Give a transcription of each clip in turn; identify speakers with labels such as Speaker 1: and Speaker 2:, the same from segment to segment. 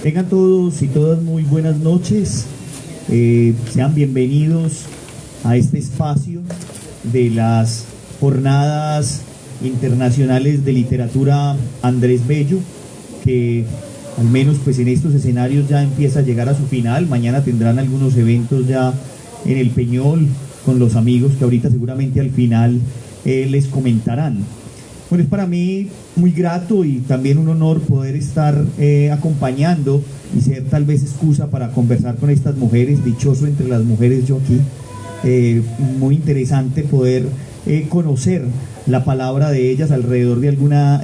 Speaker 1: Tengan todos y todas muy buenas noches. Sean bienvenidos a este espacio de las Jornadas Internacionales de Literatura Andrés Bello, que al menos pues en estos escenarios ya empieza a llegar a su final. Mañana tendrán algunos eventos ya en el Peñol con los amigos que ahorita seguramente al final les comentarán. Bueno, es para mí muy grato y también un honor poder estar acompañando y ser tal vez excusa para conversar con estas mujeres, dichoso entre las mujeres yo aquí. Muy interesante poder conocer la palabra de ellas alrededor de alguna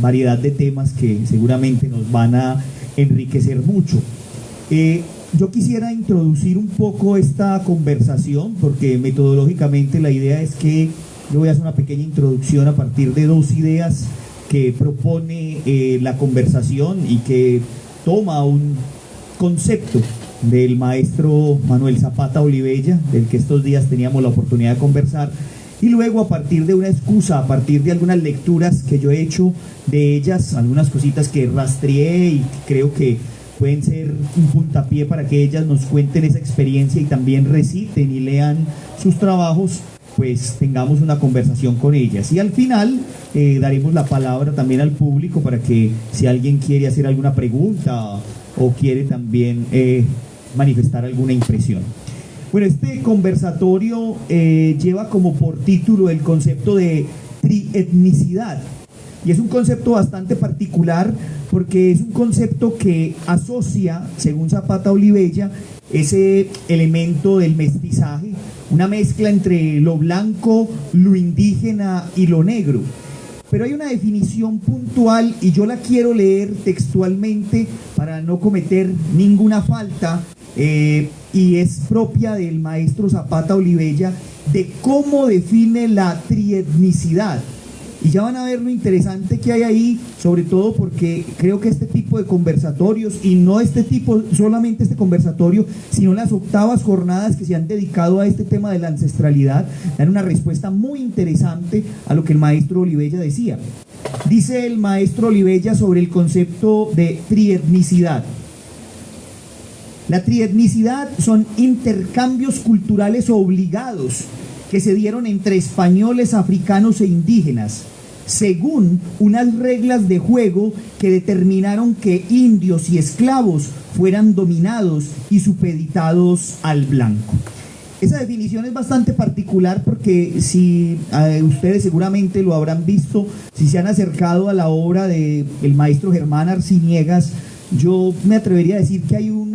Speaker 1: variedad de temas que seguramente nos van a enriquecer mucho. Yo quisiera introducir un poco esta conversación porque metodológicamente la idea es que yo voy a hacer una pequeña introducción a partir de dos ideas que propone la conversación y que toma un concepto del maestro Manuel Zapata Olivella, del que estos días teníamos la oportunidad de conversar, y luego a partir de una excusa, a partir de algunas lecturas que yo he hecho de ellas, algunas cositas que rastreé y creo que pueden ser un puntapié para que ellas nos cuenten esa experiencia y también reciten y lean sus trabajos, pues tengamos una conversación con ellas. Y al final daremos la palabra también al público para que si alguien quiere hacer alguna pregunta o quiere también manifestar alguna impresión. Bueno, este conversatorio lleva como por título el concepto de trietnicidad. Y es un concepto bastante particular porque es un concepto que asocia, según Zapata Olivella, ese elemento del mestizaje, una mezcla entre lo blanco, lo indígena y lo negro. Pero hay una definición puntual y yo la quiero leer textualmente para no cometer ninguna falta y es propia del maestro Zapata Olivella de cómo define la trietnicidad. Y ya van a ver lo interesante que hay ahí, sobre todo porque creo que este tipo de conversatorios, y no solamente este conversatorio, sino las octavas jornadas que se han dedicado a este tema de la ancestralidad, dan una respuesta muy interesante a lo que el maestro Olivella decía. Dice el maestro Olivella sobre el concepto de trietnicidad. La trietnicidad son intercambios culturales obligados que se dieron entre españoles, africanos e indígenas, según unas reglas de juego que determinaron que indios y esclavos fueran dominados y supeditados al blanco. Esa definición es bastante particular porque si ustedes seguramente lo habrán visto, si se han acercado a la obra del maestro Germán Arciniegas, yo me atrevería a decir que hay un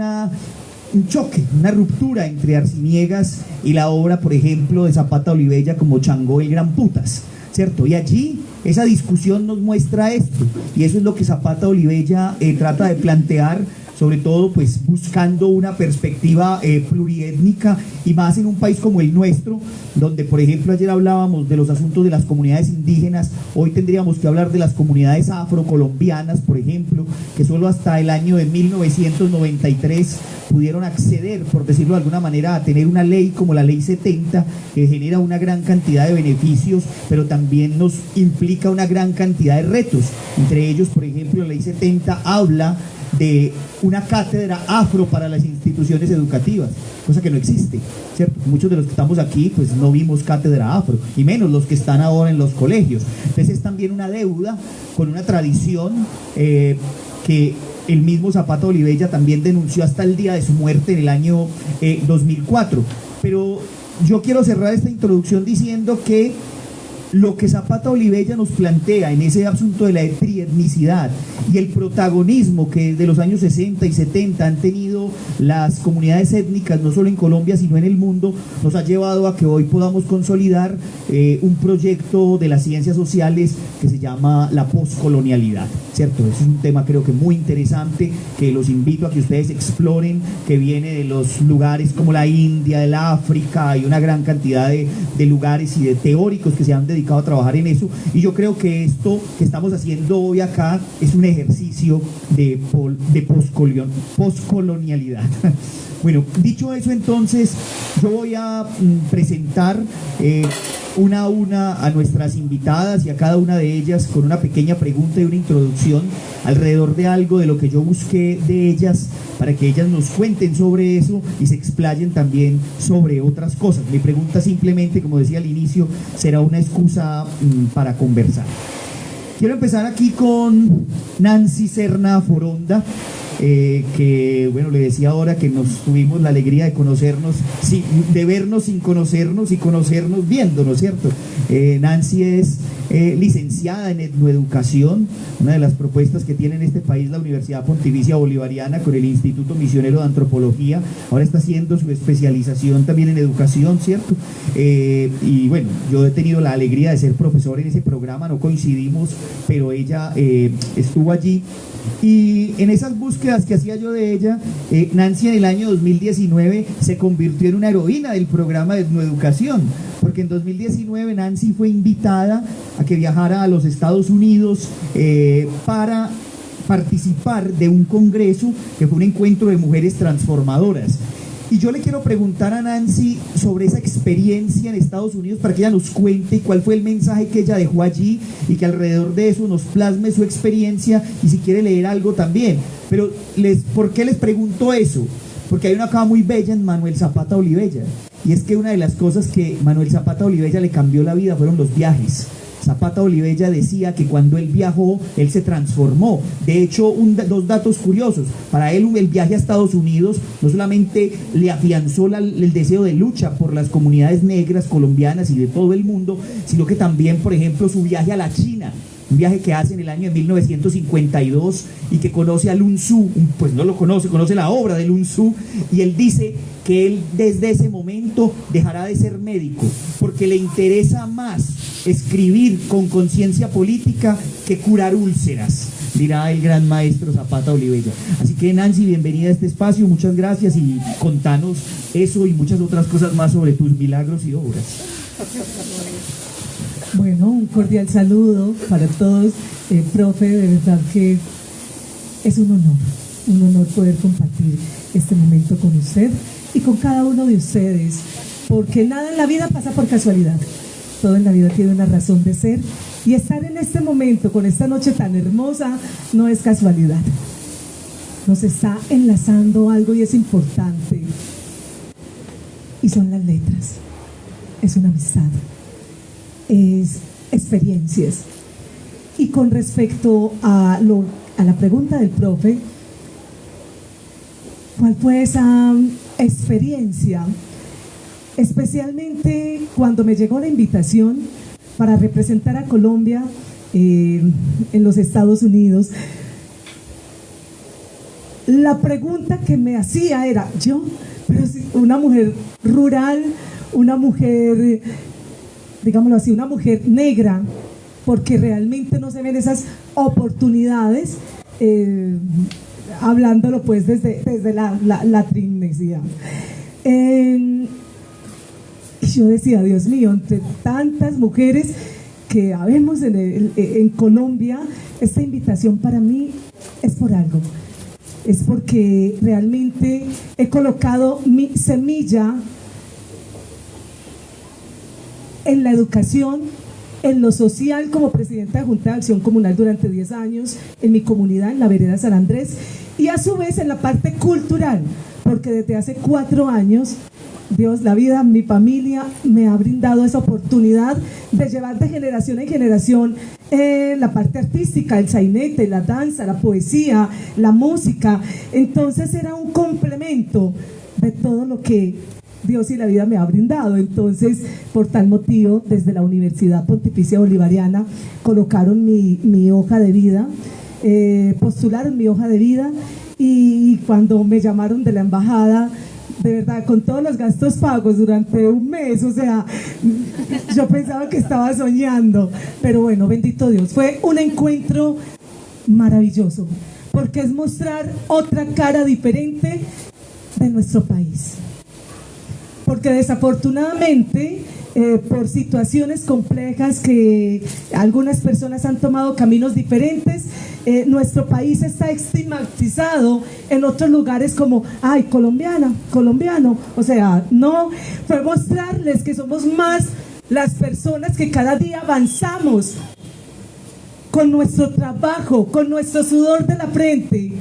Speaker 1: choque, una ruptura entre Arciniegas y la obra, por ejemplo, de Zapata Olivella como Changó el Gran Putas, ¿cierto? Y allí esa discusión nos muestra esto, y eso es lo que Zapata Olivella trata de plantear, sobre todo pues buscando una perspectiva pluriétnica y más en un país como el nuestro, donde por ejemplo ayer hablábamos de los asuntos de las comunidades indígenas, hoy tendríamos que hablar de las comunidades afrocolombianas, por ejemplo, que solo hasta el año de 1993 pudieron acceder, por decirlo de alguna manera, a tener una ley como la Ley 70, que genera una gran cantidad de beneficios, pero también nos implica una gran cantidad de retos. Entre ellos, por ejemplo, la Ley 70 habla de una cátedra afro para las instituciones educativas, cosa que no existe, ¿cierto? Muchos de los que estamos aquí pues no vimos cátedra afro, y menos los que están ahora en los colegios. Entonces es también una deuda con una tradición que el mismo Zapata Olivella también denunció hasta el día de su muerte en el año 2004. Pero yo quiero cerrar esta introducción diciendo que lo que Zapata Olivella nos plantea en ese asunto de la trietnicidad y el protagonismo que de los años 60 y 70 han tenido las comunidades étnicas, no solo en Colombia, sino en el mundo, nos ha llevado a que hoy podamos consolidar un proyecto de las ciencias sociales que se llama la poscolonialidad, ¿cierto? Ese es un tema creo que muy interesante, que los invito a que ustedes exploren, que viene de los lugares como la India, del África y una gran cantidad de lugares y de teóricos que se han dedicado a trabajar en eso, y yo creo que esto que estamos haciendo hoy acá es un ejercicio de poscolonialidad. Bueno, dicho eso, entonces yo voy a presentar una a una a nuestras invitadas y a cada una de ellas con una pequeña pregunta y una introducción alrededor de algo de lo que yo busqué de ellas para que ellas nos cuenten sobre eso y se explayen también sobre otras cosas. Mi pregunta simplemente, como decía al inicio, será una excusa para conversar. Quiero empezar aquí con Nancy Serna Foronda, que bueno, le decía ahora que nos tuvimos la alegría de conocernos, sí, de vernos sin conocernos y conocernos viéndonos, ¿cierto? Nancy es licenciada en etnoeducación, una de las propuestas que tiene en este país la Universidad Pontificia Bolivariana con el Instituto Misionero de Antropología. Ahora está haciendo su especialización también en educación, ¿cierto? Y bueno, yo he tenido la alegría de ser profesor en ese programa, no coincidimos, pero ella estuvo allí. Y en esas búsquedas que hacía yo de ella, Nancy en el año 2019 se convirtió en una heroína del programa de etnoeducación, porque en 2019 Nancy fue invitada a que viajara a los Estados Unidos para participar de un congreso que fue un encuentro de mujeres transformadoras. Y yo le quiero preguntar a Nancy sobre esa experiencia en Estados Unidos para que ella nos cuente cuál fue el mensaje que ella dejó allí y que alrededor de eso nos plasme su experiencia y si quiere leer algo también. Pero ¿por qué les pregunto eso? Porque hay una cosa muy bella en Manuel Zapata Olivella, y es que una de las cosas que Manuel Zapata Olivella le cambió la vida fueron los viajes. Zapata Olivella decía que cuando él viajó, él se transformó. De hecho, dos datos curiosos. Para él, el viaje a Estados Unidos no solamente le afianzó el deseo de lucha por las comunidades negras colombianas y de todo el mundo, sino que también, por ejemplo, su viaje a la China, un viaje que hace en el año de 1952 y que conoce a Lun Zhu, pues no lo conoce la obra de Lun Zhu, y él dice que él desde ese momento dejará de ser médico porque le interesa más escribir con conciencia política que curar úlceras, dirá el gran maestro Zapata Olivella. Así que Nancy, bienvenida a este espacio, muchas gracias, y contanos eso y muchas otras cosas más sobre tus milagros y obras.
Speaker 2: Bueno, un cordial saludo para todos. Profe, de verdad que es un honor poder compartir este momento con usted y con cada uno de ustedes, porque nada en la vida pasa por casualidad, todo en la vida tiene una razón de ser, y estar en este momento, con esta noche tan hermosa, no es casualidad, nos está enlazando algo y es importante, y son las letras, es una amistad, es experiencias. Y con respecto a la pregunta del profe, ¿cuál fue esa experiencia? Especialmente cuando me llegó la invitación para representar a Colombia en los Estados Unidos, la pregunta que me hacía era, pero si una mujer rural, una mujer, digámoslo así, una mujer negra, porque realmente no se ven esas oportunidades, hablándolo pues desde la trinidad. Y yo decía, Dios mío, entre tantas mujeres que habemos en Colombia, esta invitación para mí es por algo, es porque realmente he colocado mi semilla en la educación, en lo social, como presidenta de Junta de Acción Comunal durante 10 años, en mi comunidad, en la vereda San Andrés, y a su vez en la parte cultural, porque desde hace 4 años, Dios, la vida, mi familia me ha brindado esa oportunidad de llevar de generación en generación la parte artística, el sainete, la danza, la poesía, la música. Entonces era un complemento de todo lo que Dios y la vida me ha brindado. Entonces, por tal motivo, desde la Universidad Pontificia Bolivariana colocaron mi hoja de vida, postularon mi hoja de vida, y cuando me llamaron de la embajada, de verdad, con todos los gastos pagos durante un mes, o sea, yo pensaba que estaba soñando, pero bueno, bendito Dios, fue un encuentro maravilloso, porque es mostrar otra cara diferente de nuestro país, porque desafortunadamente por situaciones complejas que algunas personas han tomado caminos diferentes, nuestro país está estigmatizado en otros lugares como, ay, colombiana, colombiano, o sea, no, fue mostrarles que somos más las personas que cada día avanzamos con nuestro trabajo, con nuestro sudor de la frente,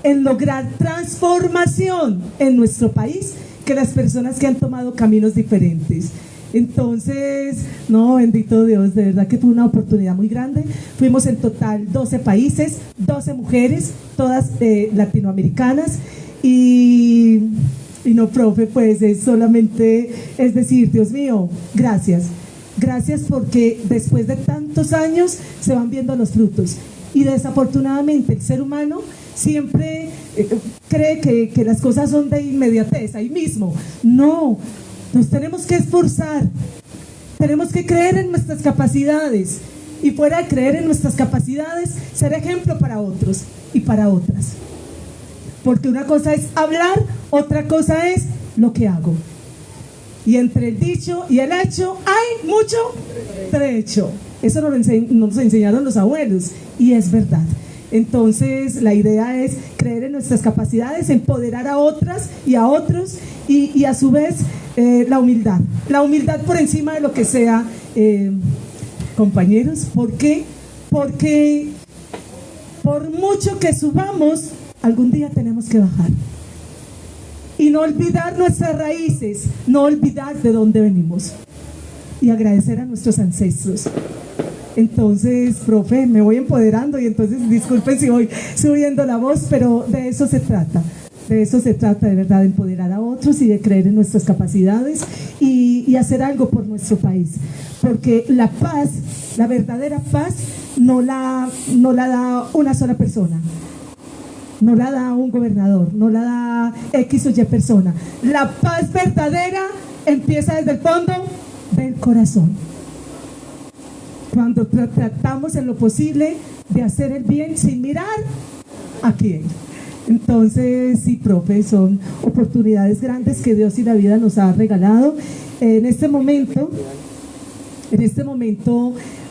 Speaker 2: en lograr transformación en nuestro país, que las personas que han tomado caminos diferentes. Entonces, no, bendito Dios, de verdad que fue una oportunidad muy grande. Fuimos en total 12 países, 12 mujeres, todas latinoamericanas, y no, profe, pues es solamente, es decir, Dios mío, gracias. Gracias, porque después de tantos años se van viendo los frutos. Y desafortunadamente el ser humano siempre cree que las cosas son de inmediatez, ahí mismo. No, nos tenemos que esforzar, tenemos que creer en nuestras capacidades, y fuera de creer en nuestras capacidades, ser ejemplo para otros y para otras. Porque una cosa es hablar, otra cosa es lo que hago. Y entre el dicho y el hecho hay mucho trecho. Eso nos enseñaron los abuelos, y es verdad. Entonces la idea es creer en nuestras capacidades, empoderar a otras y a otros, y a su vez la humildad por encima de lo que sea, compañeros. ¿Por qué? Porque por mucho que subamos, algún día tenemos que bajar. Y no olvidar nuestras raíces, no olvidar de dónde venimos, y agradecer a nuestros ancestros. Entonces, profe, me voy empoderando, y entonces disculpen si voy subiendo la voz, pero de eso se trata. De eso se trata, de verdad, de empoderar a otros y de creer en nuestras capacidades, y hacer algo por nuestro país. Porque la paz, la verdadera paz, no la da una sola persona. No la da un gobernador, no la da X o Y persona. La paz verdadera empieza desde el fondo del corazón. Cuando tratamos en lo posible de hacer el bien sin mirar a quién. Entonces, sí, profe, son oportunidades grandes que Dios y la vida nos ha regalado. En este momento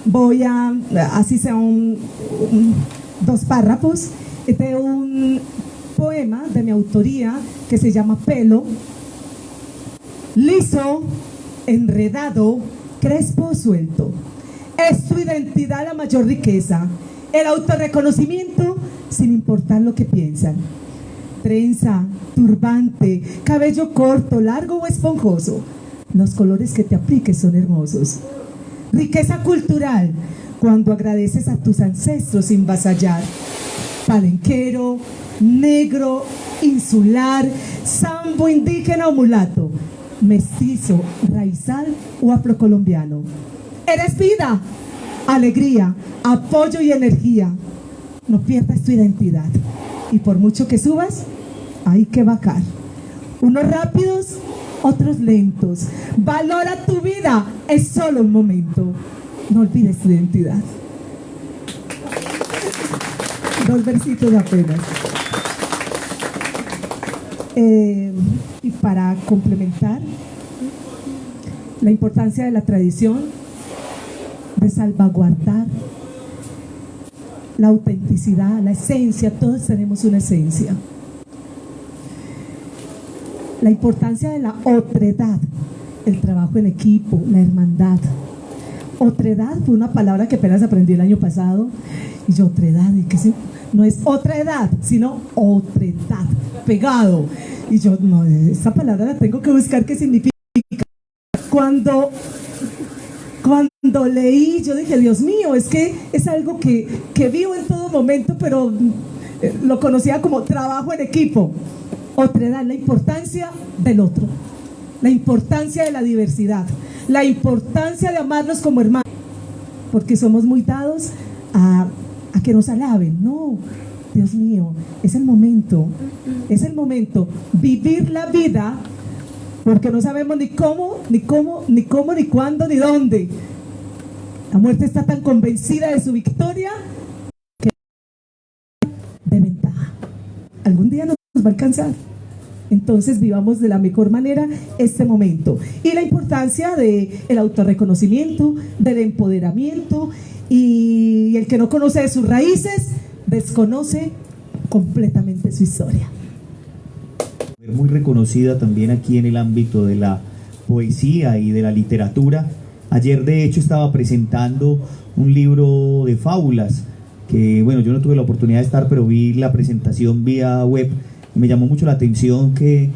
Speaker 2: voy a, así sea dos párrafos, de un poema de mi autoría que se llama Pelo. Liso, enredado, crespo, suelto. Es tu identidad la mayor riqueza, el autorreconocimiento sin importar lo que piensan. Trenza, turbante, cabello corto, largo o esponjoso, los colores que te apliques son hermosos. Riqueza cultural, cuando agradeces a tus ancestros sin vasallar. Palenquero, negro, insular, sambo, indígena o mulato, mestizo, raizal o afrocolombiano. Eres vida, alegría, apoyo y energía. No pierdas tu identidad, y por mucho que subas, hay que bajar. Unos rápidos, otros lentos. Valora tu vida, es solo un momento. No olvides tu identidad. Dos versitos apenas. Y para complementar, la importancia de la tradición, de salvaguardar la autenticidad, la esencia. Todos tenemos una esencia. La importancia de la otredad, el trabajo en equipo, la hermandad. Otredad fue una palabra que apenas aprendí el año pasado, y yo, otredad, ¿y qué se...? No es otra edad, sino otredad, pegado. Y yo, no, esta palabra la tengo que buscar qué significa. Cuando leí, yo dije, Dios mío, es que es algo que vivo en todo momento, pero lo conocía como trabajo en equipo. Otredad, la importancia del otro, la importancia de la diversidad, la importancia de amarnos como hermanos, porque somos muy dados a que nos alaben. No, Dios mío, es el momento, vivir la vida, porque no sabemos ni cómo, ni cuándo, ni dónde. La muerte está tan convencida de su victoria que de ventaja. Algún día nos va a alcanzar. Entonces vivamos de la mejor manera este momento. Y la importancia del autorreconocimiento, del empoderamiento, y el que no conoce sus raíces, desconoce completamente su historia.
Speaker 1: Muy reconocida también aquí en el ámbito de la poesía y de la literatura. Ayer de hecho estaba presentando un libro de fábulas que, bueno, yo no tuve la oportunidad de estar, pero vi la presentación vía web y me llamó mucho la atención que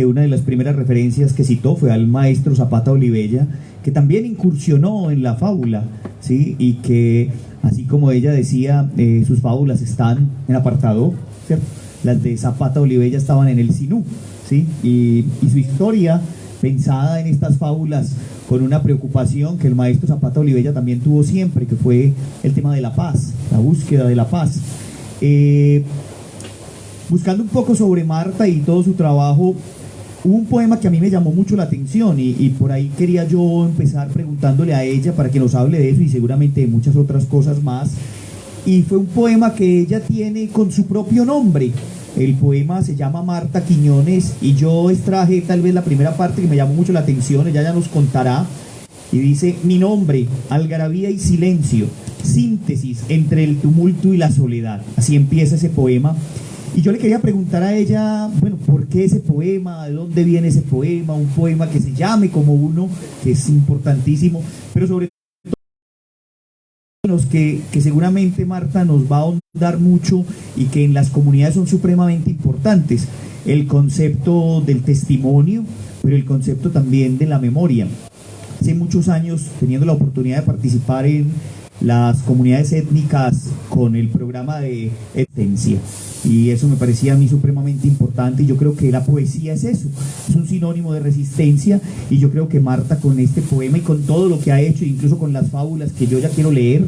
Speaker 1: una de las primeras referencias que citó fue al maestro Zapata Olivella, que también incursionó en la fábula, ¿sí? Y que, así como ella decía, sus fábulas están en apartado, ¿cierto? Las de Zapata Olivella estaban en el Sinú, ¿sí? Y su historia, pensada en estas fábulas con una preocupación que el maestro Zapata Olivella también tuvo siempre, que fue el tema de la paz, la búsqueda de la paz. Buscando un poco sobre Marta y todo su trabajo, hubo un poema que a mí me llamó mucho la atención y por ahí quería yo empezar preguntándole a ella para que nos hable de eso y seguramente de muchas otras cosas más. Y fue un poema que ella tiene con su propio nombre. El poema se llama Marta Quiñones y yo extraje tal vez la primera parte que me llamó mucho la atención, ella ya nos contará, y dice: mi nombre, algarabía y silencio, síntesis entre el tumulto y la soledad. Así empieza ese poema. Y yo le quería preguntar a ella, bueno, ¿por qué ese poema? ¿De dónde viene ese poema? Un poema que se llame como uno, que es importantísimo, pero sobre que seguramente Marta nos va a ahondar mucho y que en las comunidades son supremamente importantes. El concepto del testimonio, pero el concepto también de la memoria. Hace muchos años, teniendo la oportunidad de participar en las comunidades étnicas con el programa de Esencia, y eso me parecía a mí supremamente importante, y yo creo que la poesía es eso, es un sinónimo de resistencia, y yo creo que Marta con este poema y con todo lo que ha hecho, incluso con las fábulas que yo ya quiero leer,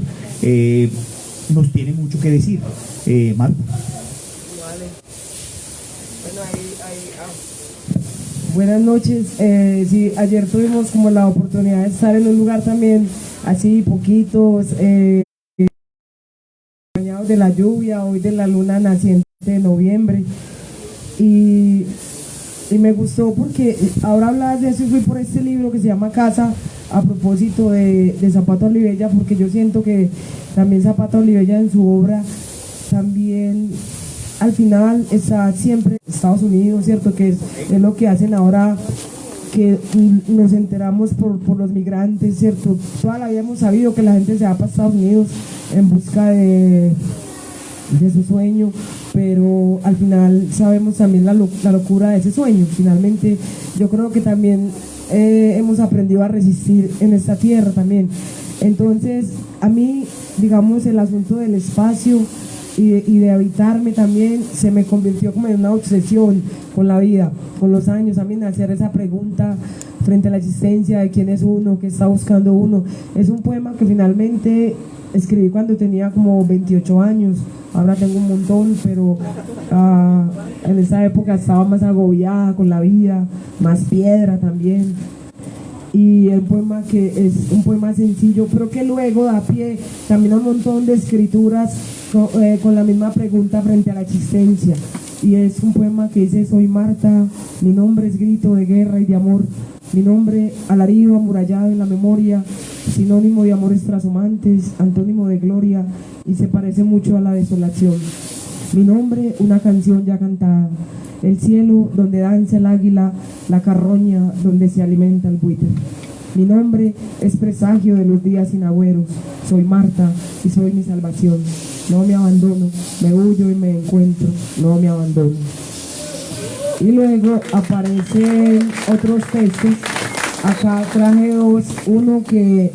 Speaker 1: nos tiene mucho que decir. Marta.
Speaker 3: Vale. Bueno, buenas noches. Sí, ayer tuvimos como la oportunidad de estar en un lugar también así poquitos, bañados de la lluvia, hoy de la luna naciente de noviembre, y me gustó porque ahora hablabas de eso y fui por este libro que se llama Casa, a propósito de Zapata Olivella, porque yo siento que también Zapata Olivella en su obra también al final está siempre en Estados Unidos, ¿cierto? Que es lo que hacen ahora, que nos enteramos por los migrantes, ¿cierto? Toda la vida hemos sabido que la gente se va para Estados Unidos en busca de su sueño, pero al final sabemos también la locura de ese sueño. Finalmente yo creo que también hemos aprendido a resistir en esta tierra también. Entonces a mí, digamos, el asunto del espacio y de habitarme también se me convirtió como en una obsesión con la vida, con los años, también hacer esa pregunta frente a la existencia de quién es uno, qué está buscando uno. Es un poema que finalmente escribí cuando tenía como 28 años, ahora tengo un montón, pero en esa época estaba más agobiada con la vida, más piedra también. Y el poema que es un poema sencillo, pero que luego da pie también a un montón de escrituras con la misma pregunta frente a la existencia. Y es un poema que dice: soy Marta, mi nombre es grito de guerra y de amor, mi nombre alarido amurallado en la memoria, sinónimo de amores trashumantes, antónimo de gloria, y se parece mucho a la desolación. Mi nombre, una canción ya cantada, el cielo donde danza el águila, la carroña donde se alimenta el buitre. Mi nombre es presagio de los días sin agüeros, soy Marta y soy mi salvación. No me abandono, me huyo y me encuentro, no me abandono. Y luego aparecen otros textos. Acá traje dos, uno que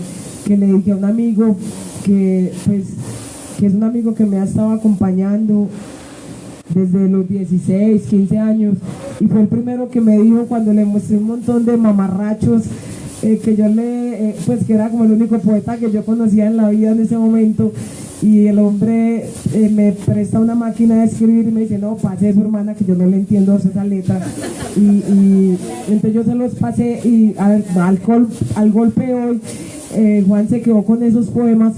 Speaker 3: le dije a un amigo que es un amigo que me ha estado acompañando desde los 16, 15 años, y fue el primero que me dijo cuando le mostré un montón de mamarrachos, que yo que era como el único poeta que yo conocía en la vida en ese momento, y el hombre me presta una máquina de escribir y me dice: no, pase eso, hermana, que yo no le entiendo esa letra, y entonces yo se los pasé, y al golpe hoy Juan se quedó con esos poemas,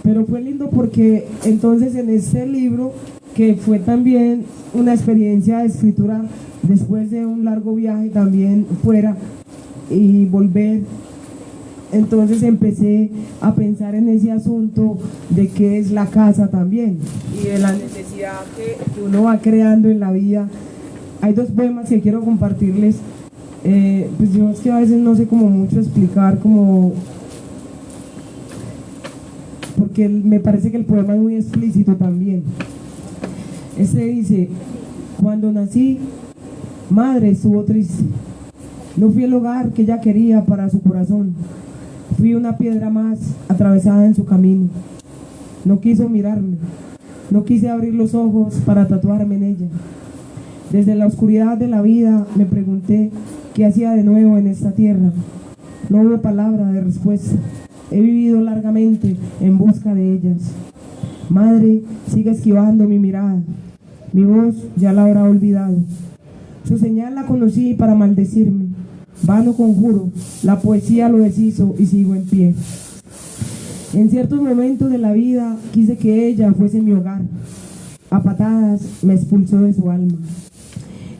Speaker 3: pero fue lindo porque entonces en este libro, que fue también una experiencia de escritura después de un largo viaje también fuera y volver, entonces empecé a pensar en ese asunto de qué es la casa también y de la necesidad que uno va creando en la vida. Hay dos poemas que quiero compartirles. Pues yo es que a veces no sé como mucho explicar como, porque me parece que el poema es muy explícito también. Dice: cuando nací, madre estuvo triste. No fui el hogar que ella quería para su corazón. Fui una piedra más atravesada en su camino. No quiso mirarme. No quise abrir los ojos para tatuarme en ella. Desde la oscuridad de la vida me pregunté qué hacía de nuevo en esta tierra. No hubo palabra de respuesta. He vivido largamente en busca de ellas. Madre sigue esquivando mi mirada. Mi voz ya la habrá olvidado. Su señal la conocí para maldecirme. Vano conjuro, la poesía lo deshizo y sigo en pie. En ciertos momentos de la vida quise que ella fuese mi hogar. A patadas me expulsó de su alma.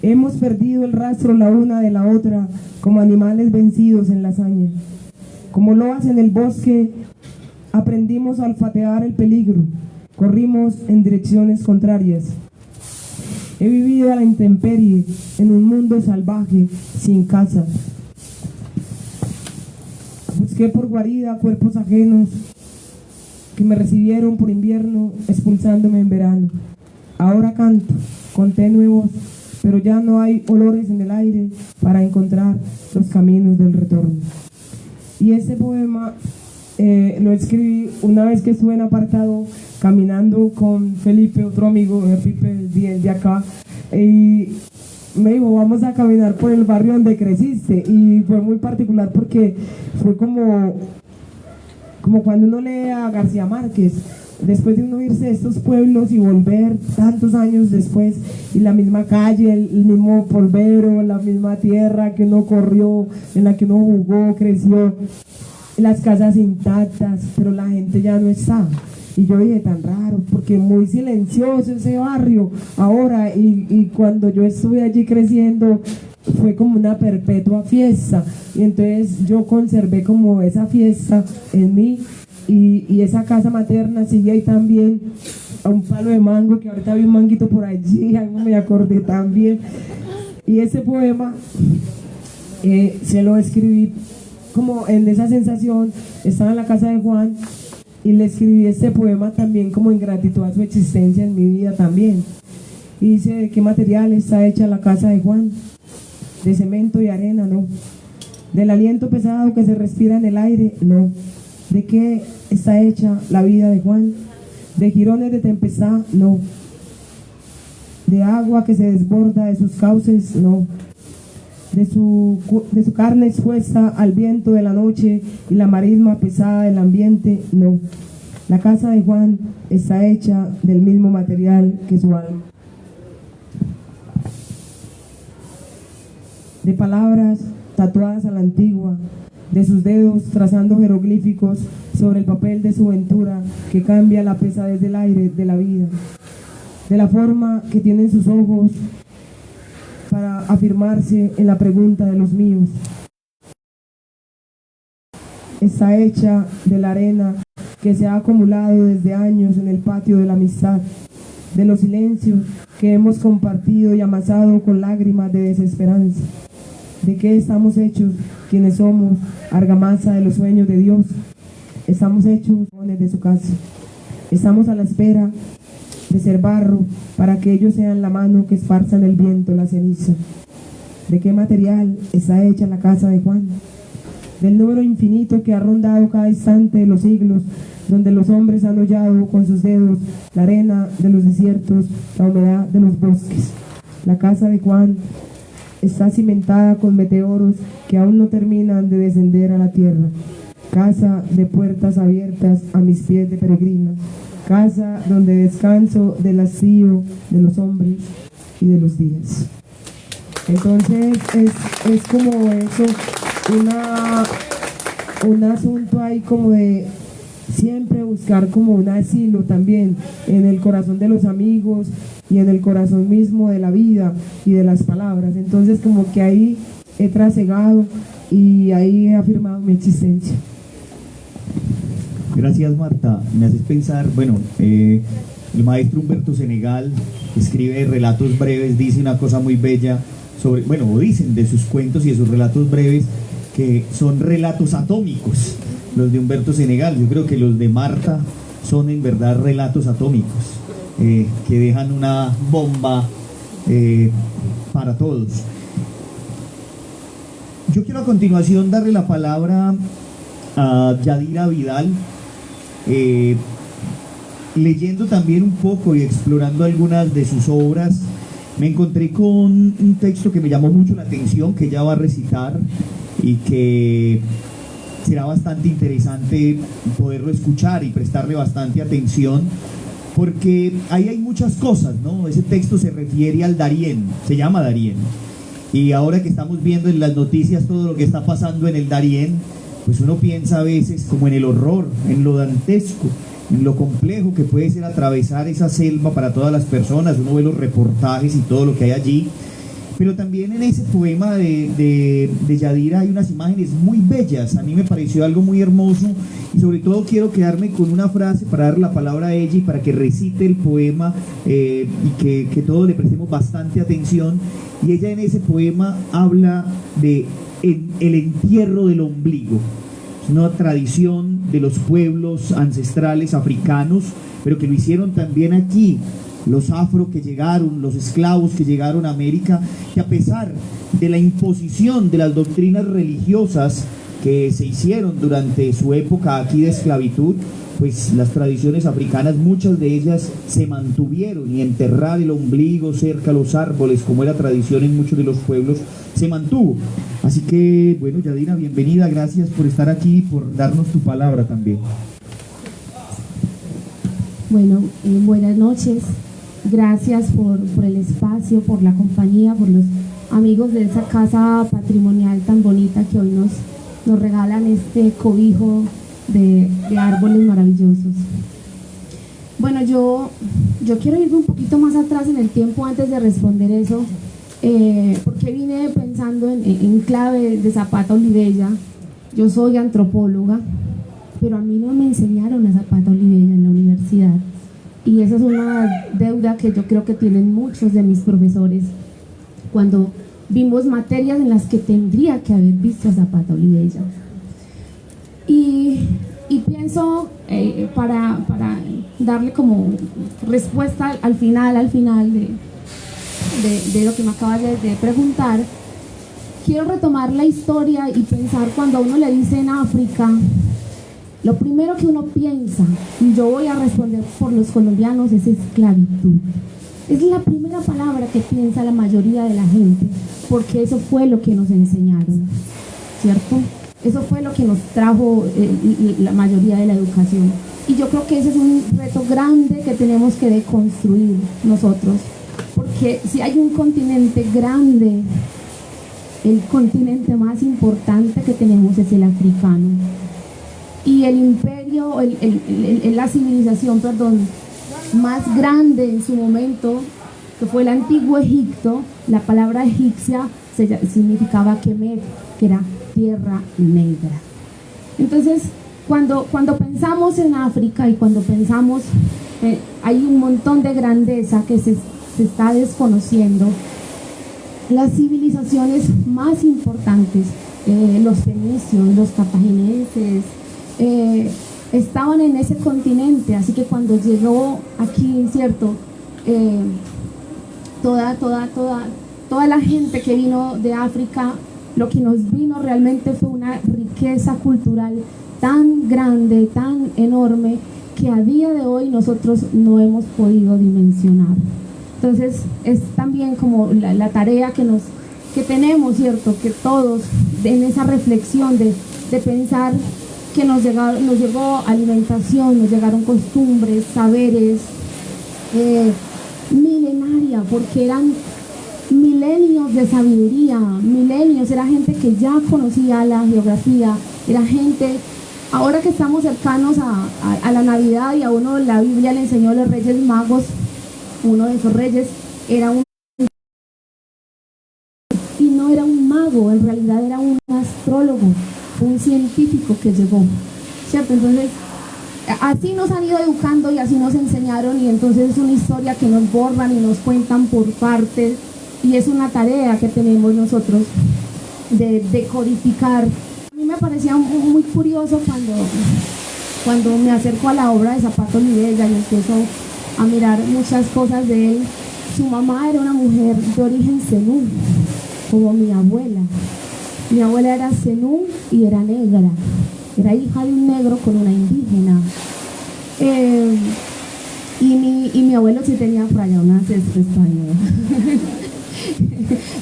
Speaker 3: Hemos perdido el rastro la una de la otra como animales vencidos en la hazaña. Como loas en el bosque, aprendimos a olfatear el peligro. Corrimos en direcciones contrarias. He vivido a la intemperie, en un mundo salvaje, sin casa. Busqué por guarida cuerpos ajenos que me recibieron por invierno, expulsándome en verano. Ahora canto, con tenue voz, pero ya no hay olores en el aire para encontrar los caminos del retorno. Y este poema lo escribí una vez que estuve en apartado caminando con Felipe, otro amigo, Pipe, de acá, y me dijo: vamos a caminar por el barrio donde creciste. Y fue muy particular porque fue como cuando uno lee a García Márquez, después de uno irse de estos pueblos y volver tantos años después, y la misma calle, el mismo polvero, la misma tierra que uno corrió, en la que uno jugó, creció, las casas intactas, pero la gente ya no está. Y yo dije: tan raro, porque muy silencioso ese barrio ahora, y cuando yo estuve allí creciendo fue como una perpetua fiesta, y entonces yo conservé como esa fiesta en mí, y esa casa materna sigue ahí también, a un palo de mango, que ahorita vi un manguito por allí, ahí me acordé también. Y ese poema se lo escribí como en esa sensación. Estaba en la casa de Juan y le escribí este poema también como en gratitud a su existencia en mi vida también. Y dice: ¿de qué material está hecha la casa de Juan? De cemento y arena, no. Del aliento pesado que se respira en el aire, no. ¿De qué está hecha la vida de Juan? De jirones de tempestad, no. De agua que se desborda de sus cauces, no. De su carne expuesta al viento de la noche y la marisma pesada del ambiente, no. La casa de Juan está hecha del mismo material que su alma. De palabras tatuadas a la antigua, de sus dedos trazando jeroglíficos sobre el papel de su ventura que cambia la pesadez del aire de la vida, de la forma que tienen sus ojos para afirmarse en la pregunta de los míos. Está hecha de la arena que se ha acumulado desde años en el patio de la amistad, de los silencios que hemos compartido y amasado con lágrimas de desesperanza. ¿De qué estamos hechos quienes somos argamasa de los sueños de Dios? Estamos hechos de su casa. Estamos a la espera de ser barro para que ellos sean la mano que esparza en el viento la ceniza. ¿De qué material está hecha la casa de Juan? Del número infinito que ha rondado cada instante de los siglos, donde los hombres han hollado con sus dedos la arena de los desiertos, la humedad de los bosques. La casa de Juan está cimentada con meteoros que aún no terminan de descender a la tierra. Casa de puertas abiertas a mis pies de peregrina. Casa donde descanso del hastío de los hombres y de los días. Entonces es como eso, un asunto ahí como de siempre buscar como un asilo también en el corazón de los amigos y en el corazón mismo de la vida y de las palabras. Entonces como que ahí he trasegado y ahí he afirmado mi existencia.
Speaker 1: Gracias, Marta. Me haces pensar, bueno, El maestro Humberto Senegal escribe relatos breves, dice una cosa muy bella sobre, bueno, o dicen de sus cuentos y de sus relatos breves que son relatos atómicos, los de Humberto Senegal. Yo creo que los de Marta son en verdad relatos atómicos, que dejan una bomba para todos. Yo quiero a continuación darle la palabra a Yadira Vidal, leyendo también un poco y explorando algunas de sus obras. Me encontré con un texto que me llamó mucho la atención, que ella va a recitar y que será bastante interesante poderlo escuchar y prestarle bastante atención, porque ahí hay muchas cosas, ¿no? Ese texto se refiere al Darién, se llama Darién, y ahora que estamos viendo en las noticias todo lo que está pasando en el Darién, pues uno piensa a veces como en el horror, en lo dantesco, en lo complejo que puede ser atravesar esa selva para todas las personas. Uno ve los reportajes y todo lo que hay allí, pero también en ese poema de Yadira hay unas imágenes muy bellas. A mí me pareció algo muy hermoso, y sobre todo quiero quedarme con una frase para dar la palabra a ella y para que recite el poema, y que todos le prestemos bastante atención. Y ella en ese poema habla de el entierro del ombligo. Es una tradición de los pueblos ancestrales africanos, pero que lo hicieron también aquí, los afro que llegaron, los esclavos que llegaron a América, que a pesar de la imposición de las doctrinas religiosas que se hicieron durante su época aquí de esclavitud, pues las tradiciones africanas, muchas de ellas se mantuvieron, y enterrar el ombligo cerca a los árboles, como era tradición en muchos de los pueblos, se mantuvo. Así que, bueno, Yadira, bienvenida, gracias por estar aquí y por darnos tu palabra también.
Speaker 4: Bueno, buenas noches, gracias por el espacio, por la compañía, por los amigos de esa casa patrimonial tan bonita que hoy nos regalan este cobijo de árboles maravillosos. Bueno, yo quiero irme un poquito más atrás en el tiempo antes de responder eso, porque vine pensando en clave de Zapata Olivella. Yo soy antropóloga, pero a mí no me enseñaron a Zapata Olivella en la universidad, y esa es una deuda que yo creo que tienen muchos de mis profesores cuando vimos materias en las que tendría que haber visto a Zapata Olivella. Y pienso, para darle como respuesta al final de lo que me acabas de preguntar, quiero retomar la historia y pensar cuando a uno le dicen África, lo primero que uno piensa, y yo voy a responder por los colombianos, es esclavitud. Es la primera palabra que piensa la mayoría de la gente, porque eso fue lo que nos enseñaron, ¿cierto? Eso fue lo que nos trajo la mayoría de la educación. Y yo creo que ese es un reto grande que tenemos que deconstruir nosotros. Porque si hay un continente grande, el continente más importante que tenemos es el africano. Y el imperio, la civilización, más grande en su momento, que fue el antiguo Egipto, la palabra egipcia significaba Kemet, que era tierra negra. Entonces, cuando pensamos en África y cuando pensamos, hay un montón de grandeza que se está desconociendo. Las civilizaciones más importantes, los fenicios, los cartagineses, estaban en ese continente, así que cuando llegó aquí, ¿cierto? Toda la gente que vino de África, lo que nos vino realmente fue una riqueza cultural tan grande, tan enorme, que a día de hoy nosotros no hemos podido dimensionar. Entonces es también como la tarea que tenemos, ¿cierto? Que todos en esa reflexión de pensar que nos llegó alimentación, nos llegaron costumbres, saberes, milenaria, porque eran milenios de sabiduría, milenios, era gente que ya conocía la geografía, era gente, ahora que estamos cercanos a la Navidad y a uno la Biblia le enseñó a los Reyes Magos, uno de esos reyes era y no era un mago, en realidad era un astrólogo, un científico que llegó, ¿cierto? Entonces así nos han ido educando y así nos enseñaron, y entonces es una historia que nos borran y nos cuentan por partes, y es una tarea que tenemos nosotros de decodificar. A mí me parecía muy curioso cuando me acerco a la obra de Zapata Olivella y empiezo a mirar muchas cosas de él. Su mamá era una mujer de origen zenú, como mi abuela. Mi abuela era zenú y era negra. Era hija de un negro con una indígena. Y mi abuelo sí tenía por allá un ancestro español.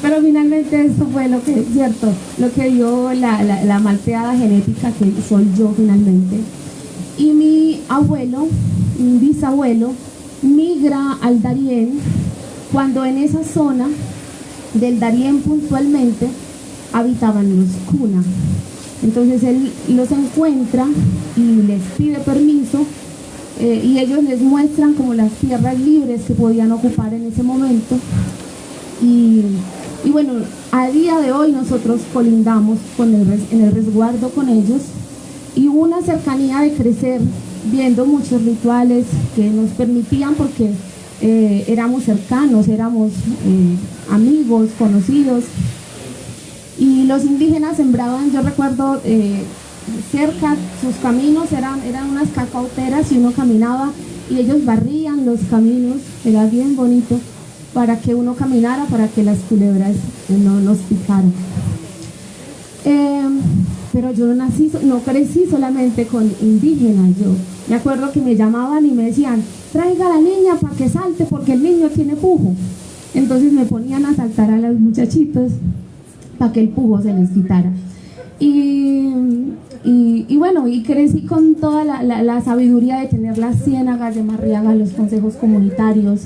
Speaker 4: Pero finalmente esto fue lo que, cierto, lo que dio la malteada genética que soy yo finalmente. Y mi abuelo, mi bisabuelo, migra al Darién cuando en esa zona del Darién puntualmente habitaban los Kuna. Entonces él los encuentra y les pide permiso, y ellos les muestran como las tierras libres que podían ocupar en ese momento. Y bueno, a día de hoy nosotros colindamos en el resguardo con ellos, y hubo una cercanía de crecer viendo muchos rituales que nos permitían, porque éramos cercanos, éramos amigos, conocidos. Y los indígenas sembraban, yo recuerdo, cerca, sus caminos eran unas cacauteras, y uno caminaba y ellos barrían los caminos, era bien bonito, para que uno caminara, para que las culebras no nos picaran. Pero yo no crecí solamente con indígenas. Yo me acuerdo que me llamaban y me decían: traiga a la niña para que salte porque el niño tiene pujo. Entonces me ponían a saltar a los muchachitos para que el pujo se les quitara. Y bueno, y crecí con toda la sabiduría de tener las ciénagas de Marriaga, los consejos comunitarios.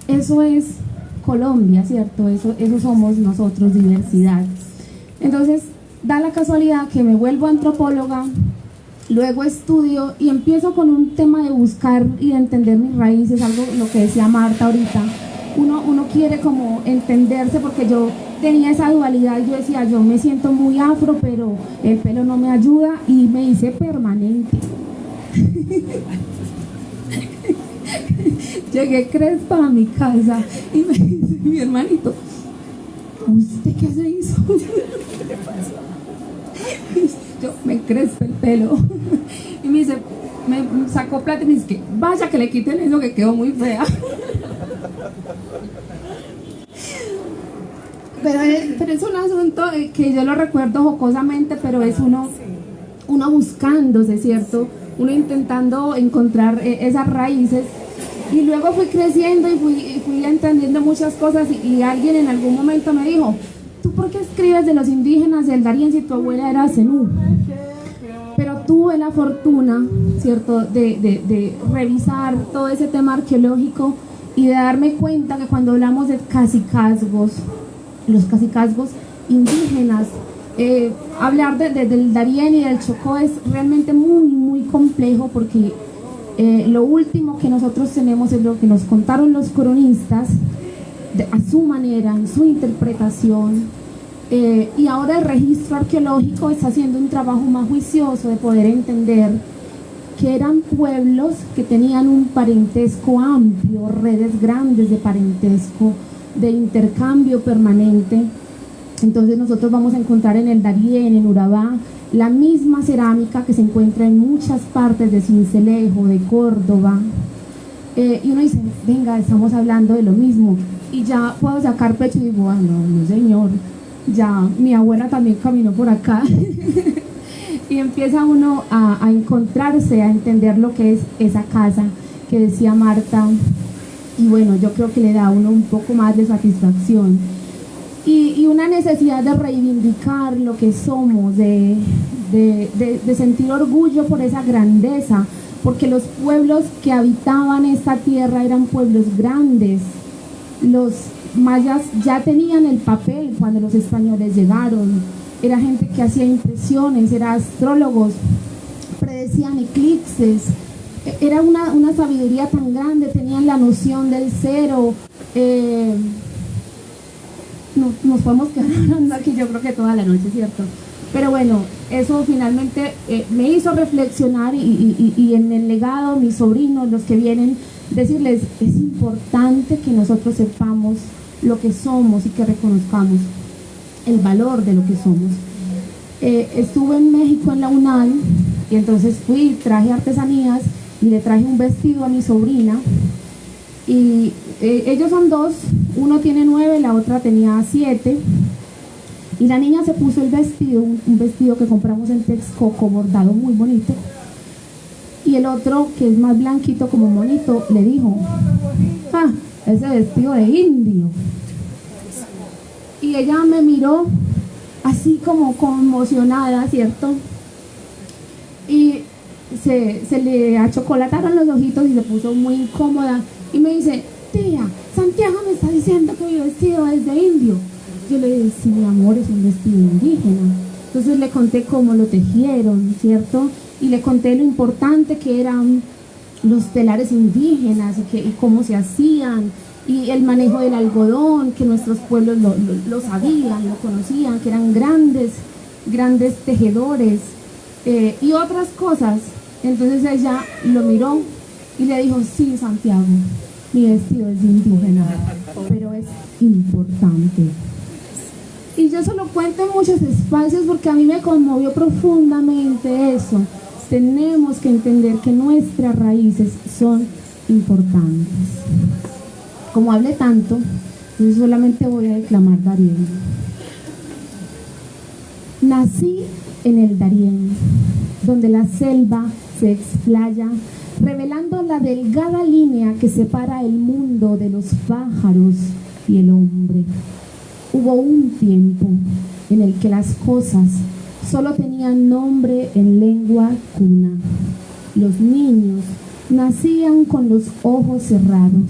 Speaker 4: Eso es Colombia, ¿cierto? Eso somos nosotros, diversidad. Entonces, da la casualidad que me vuelvo antropóloga, luego estudio y empiezo con un tema de buscar y de entender mis raíces, algo lo que decía Marta ahorita. Uno quiere como entenderse, porque yo tenía esa dualidad. Yo decía, yo me siento muy afro, pero el pelo no me ayuda, y me hice permanente. Llegué crespa a mi casa y me dice mi hermanito: ¿usted qué se hizo? Yo me crespo el pelo. Y me dice, me sacó plata y me dice que vaya que le quiten eso, que quedó muy fea. Pero es un asunto que yo lo recuerdo jocosamente, pero es uno buscándose, ¿cierto? Uno intentando encontrar esas raíces. Y luego fui creciendo y fui entendiendo muchas cosas, y alguien en algún momento me dijo: ¿tú por qué escribes de los indígenas del Darién si tu abuela era zenú? Pero tuve la fortuna, ¿cierto?, de revisar todo ese tema arqueológico y de darme cuenta que cuando hablamos de cacicazgos, los cacicazgos indígenas, hablar del Darién y del Chocó es realmente muy, muy complejo, porque lo último que nosotros tenemos es lo que nos contaron los cronistas, a su manera, en su interpretación, y ahora el registro arqueológico está haciendo un trabajo más juicioso de poder entender que eran pueblos que tenían un parentesco amplio, redes grandes de parentesco, de intercambio permanente. Entonces nosotros vamos a encontrar en el Darién, en Urabá, la misma cerámica que se encuentra en muchas partes de Sincelejo, de Córdoba, y uno dice, venga, estamos hablando de lo mismo, y ya puedo sacar pecho y digo, no señor, ya mi abuela también caminó por acá. Y empieza uno a encontrarse, a entender lo que es esa casa que decía Marta, y bueno, yo creo que le da a uno un poco más de satisfacción y una necesidad de reivindicar lo que somos, de sentir orgullo por esa grandeza, porque los pueblos que habitaban esta tierra eran pueblos grandes. Los mayas ya tenían el papel cuando los españoles llegaron, era gente que hacía impresiones, eran astrólogos, predecían eclipses, era una sabiduría tan grande, tenían la noción del cero. Nos podemos quedar hablando aquí yo creo que toda la noche, ¿cierto? Pero bueno, eso finalmente me hizo reflexionar y en el legado, mis sobrinos, los que vienen, decirles, es importante que nosotros sepamos lo que somos y que reconozcamos el valor de lo que somos. Estuve en México en la UNAL y entonces fui, traje artesanías y le traje un vestido a mi sobrina y ellos son dos, uno tiene 9, la otra tenía 7 y la niña se puso el vestido, un vestido que compramos en Texcoco, bordado muy bonito, y el otro, que es más blanquito como monito, le dijo, ah, ese vestido de indio. Y ella me miró así como conmocionada, ¿cierto? Y se le achocolataron los ojitos y se puso muy incómoda y me dice, tía, Santiago me está diciendo que mi vestido es de indio. Yo le dije, sí, mi amor, es un vestido indígena. Entonces le conté cómo lo tejieron, ¿cierto? Y le conté lo importante que eran los telares indígenas y cómo se hacían, y el manejo del algodón, que nuestros pueblos lo sabían, lo conocían, que eran grandes tejedores, y otras cosas. Entonces ella lo miró y le dijo, sí, Santiago, mi vestido es indígena, pero es importante. Y yo se lo cuento en muchos espacios porque a mí me conmovió profundamente eso. Tenemos que entender que nuestras raíces son importantes. Como hablé tanto, yo solamente voy a declamar Darién. Nací en el Darién, donde la selva se explaya, revelando la delgada línea que separa el mundo de los pájaros y el hombre. Hubo un tiempo en el que las cosas solo tenían nombre en lengua cuna. Los niños nacían con los ojos cerrados.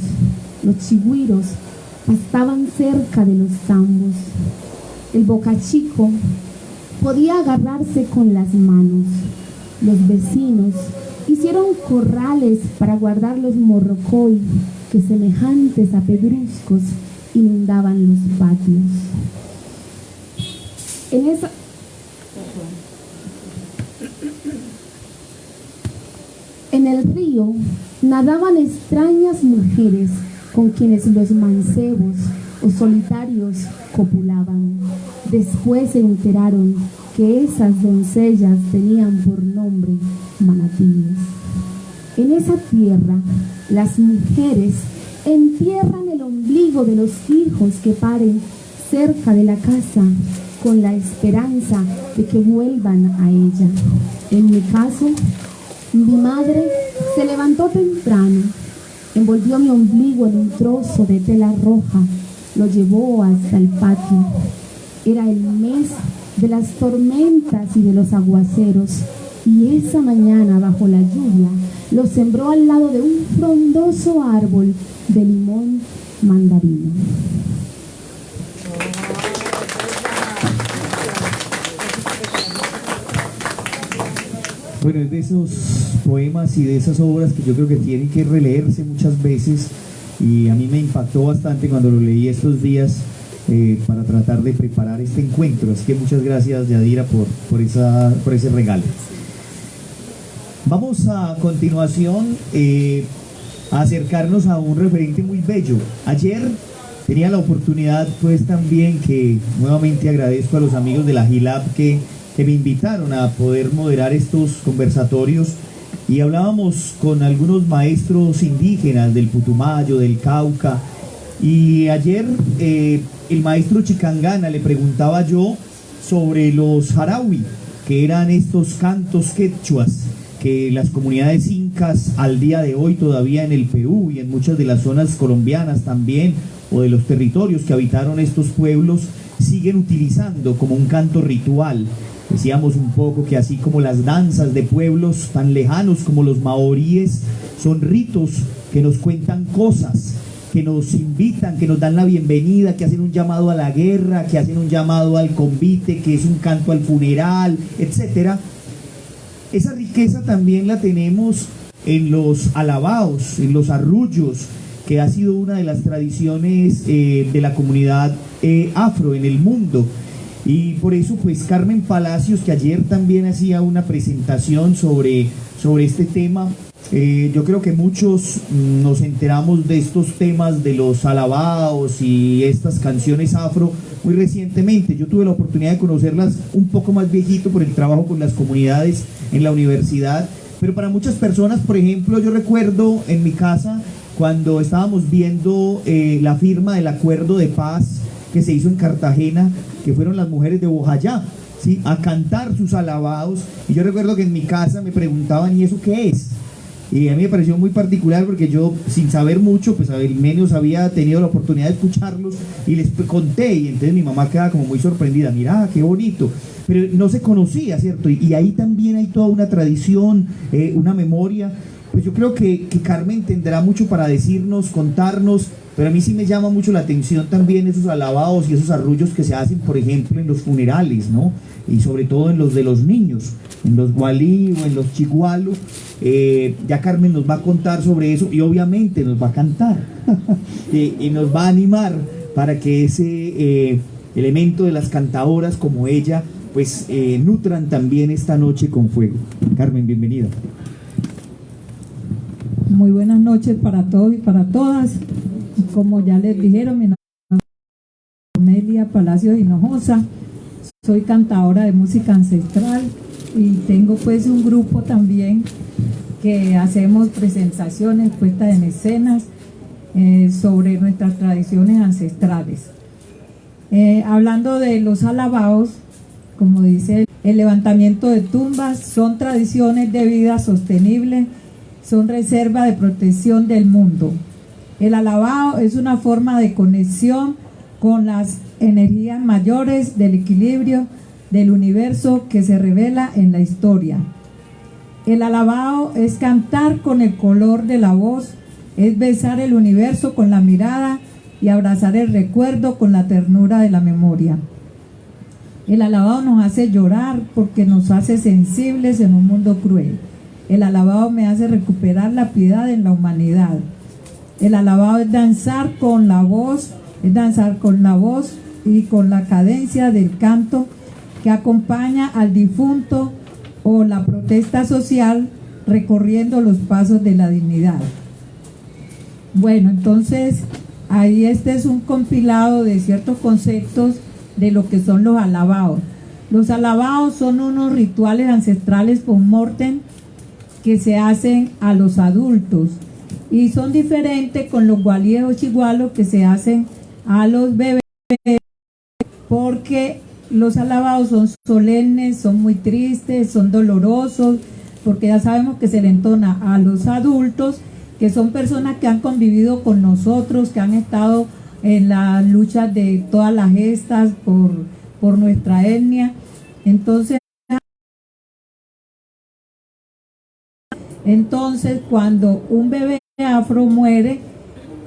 Speaker 4: Los chigüiros pastaban cerca de los tambos. El bocachico podía agarrarse con las manos. Los vecinos hicieron corrales para guardar los morrocoy que, semejantes a pedruscos, inundaban los patios. En el río nadaban extrañas mujeres con quienes los mancebos o solitarios copulaban. Después se enteraron que esas doncellas tenían por nombre manatíes. En esa tierra, las mujeres entierran el ombligo de los hijos que paren cerca de la casa con la esperanza de que vuelvan a ella. En mi caso, mi madre se levantó temprano, envolvió mi ombligo en un trozo de tela roja, lo llevó hasta el patio. Era el mes de las tormentas y de los aguaceros, y esa mañana, bajo la lluvia, lo sembró al lado de un frondoso árbol de limón mandarino.
Speaker 1: Bueno, es de esos poemas y de esas obras que yo creo que tienen que releerse muchas veces, y a mí me impactó bastante cuando lo leí estos días para tratar de preparar este encuentro. Así que muchas gracias, Yadira, por ese regalo. Vamos a continuación a acercarnos a un referente muy bello. Ayer tenía la oportunidad, pues también, que nuevamente agradezco a los amigos de la GILAB que me invitaron a poder moderar estos conversatorios, y hablábamos con algunos maestros indígenas del Putumayo, del Cauca, y ayer el maestro Chicangana le preguntaba yo sobre los jarawi, que eran estos cantos quechuas que las comunidades incas al día de hoy todavía en el Perú y en muchas de las zonas colombianas también, o de los territorios que habitaron estos pueblos, siguen utilizando como un canto ritual. Decíamos un poco que así como las danzas de pueblos tan lejanos como los maoríes, son ritos que nos cuentan cosas, que nos invitan, que nos dan la bienvenida, que hacen un llamado a la guerra, que hacen un llamado al convite, que es un canto al funeral, etcétera. Esa riqueza también la tenemos en los alabaos, en los arrullos, que ha sido una de las tradiciones de la comunidad afro en el mundo. Y por eso, pues, Carmen Palacios, que ayer también hacía una presentación sobre este tema, yo creo que muchos nos enteramos de estos temas de los alabaos y estas canciones afro muy recientemente. Yo tuve la oportunidad de conocerlas un poco más viejito por el trabajo con las comunidades en la universidad, pero para muchas personas, por ejemplo, yo recuerdo en mi casa cuando estábamos viendo la firma del acuerdo de paz que se hizo en Cartagena, que fueron las mujeres de Bojayá, ¿sí?, a cantar sus alabados, y yo recuerdo que en mi casa me preguntaban, ¿y eso qué es? Y a mí me pareció muy particular porque yo, sin saber mucho, pues al menos había tenido la oportunidad de escucharlos y les conté, y entonces mi mamá quedaba como muy sorprendida, mira, qué bonito, pero no se conocía, ¿cierto? Y ahí también hay toda una tradición, una memoria. Pues yo creo que Carmen tendrá mucho para decirnos, contarnos, pero a mí sí me llama mucho la atención también esos alabados y esos arrullos que se hacen, por ejemplo, en los funerales, ¿no? Y sobre todo en los de los niños, en los gualí o en los chigualos. Ya Carmen nos va a contar sobre eso y obviamente nos va a cantar y nos va a animar para que ese elemento de las cantadoras como ella, pues nutran también esta noche con fuego. Carmen, bienvenida.
Speaker 5: Muy buenas noches para todos y para todas. Como ya les dijeron, mi nombre es Amelia Palacios Hinojosa, soy cantadora de música ancestral y tengo pues un grupo también que hacemos presentaciones, puestas en escenas sobre nuestras tradiciones ancestrales. Hablando de los alabaos, como dice, el levantamiento de tumbas son tradiciones de vida sostenible, son reserva de protección del mundo. El alabao es una forma de conexión con las energías mayores del equilibrio del universo que se revela en la historia. El alabao es cantar con el color de la voz, es besar el universo con la mirada y abrazar el recuerdo con la ternura de la memoria. El alabao nos hace llorar porque nos hace sensibles en un mundo cruel. El alabao me hace recuperar la piedad en la humanidad. El alabao es danzar con la voz, y con la cadencia del canto que acompaña al difunto o la protesta social recorriendo los pasos de la dignidad. Bueno, entonces ahí este es un compilado de ciertos conceptos de lo que son los alabaos. Los alabaos son unos rituales ancestrales post-mortem que se hacen a los adultos y son diferentes con los gualíes o chigualos que se hacen a los bebés, porque los alabados son solemnes, son muy tristes, son dolorosos, porque ya sabemos que se le entona a los adultos, que son personas que han convivido con nosotros, que han estado en la lucha de todas las gestas por nuestra etnia. Entonces, cuando un bebé afro muere,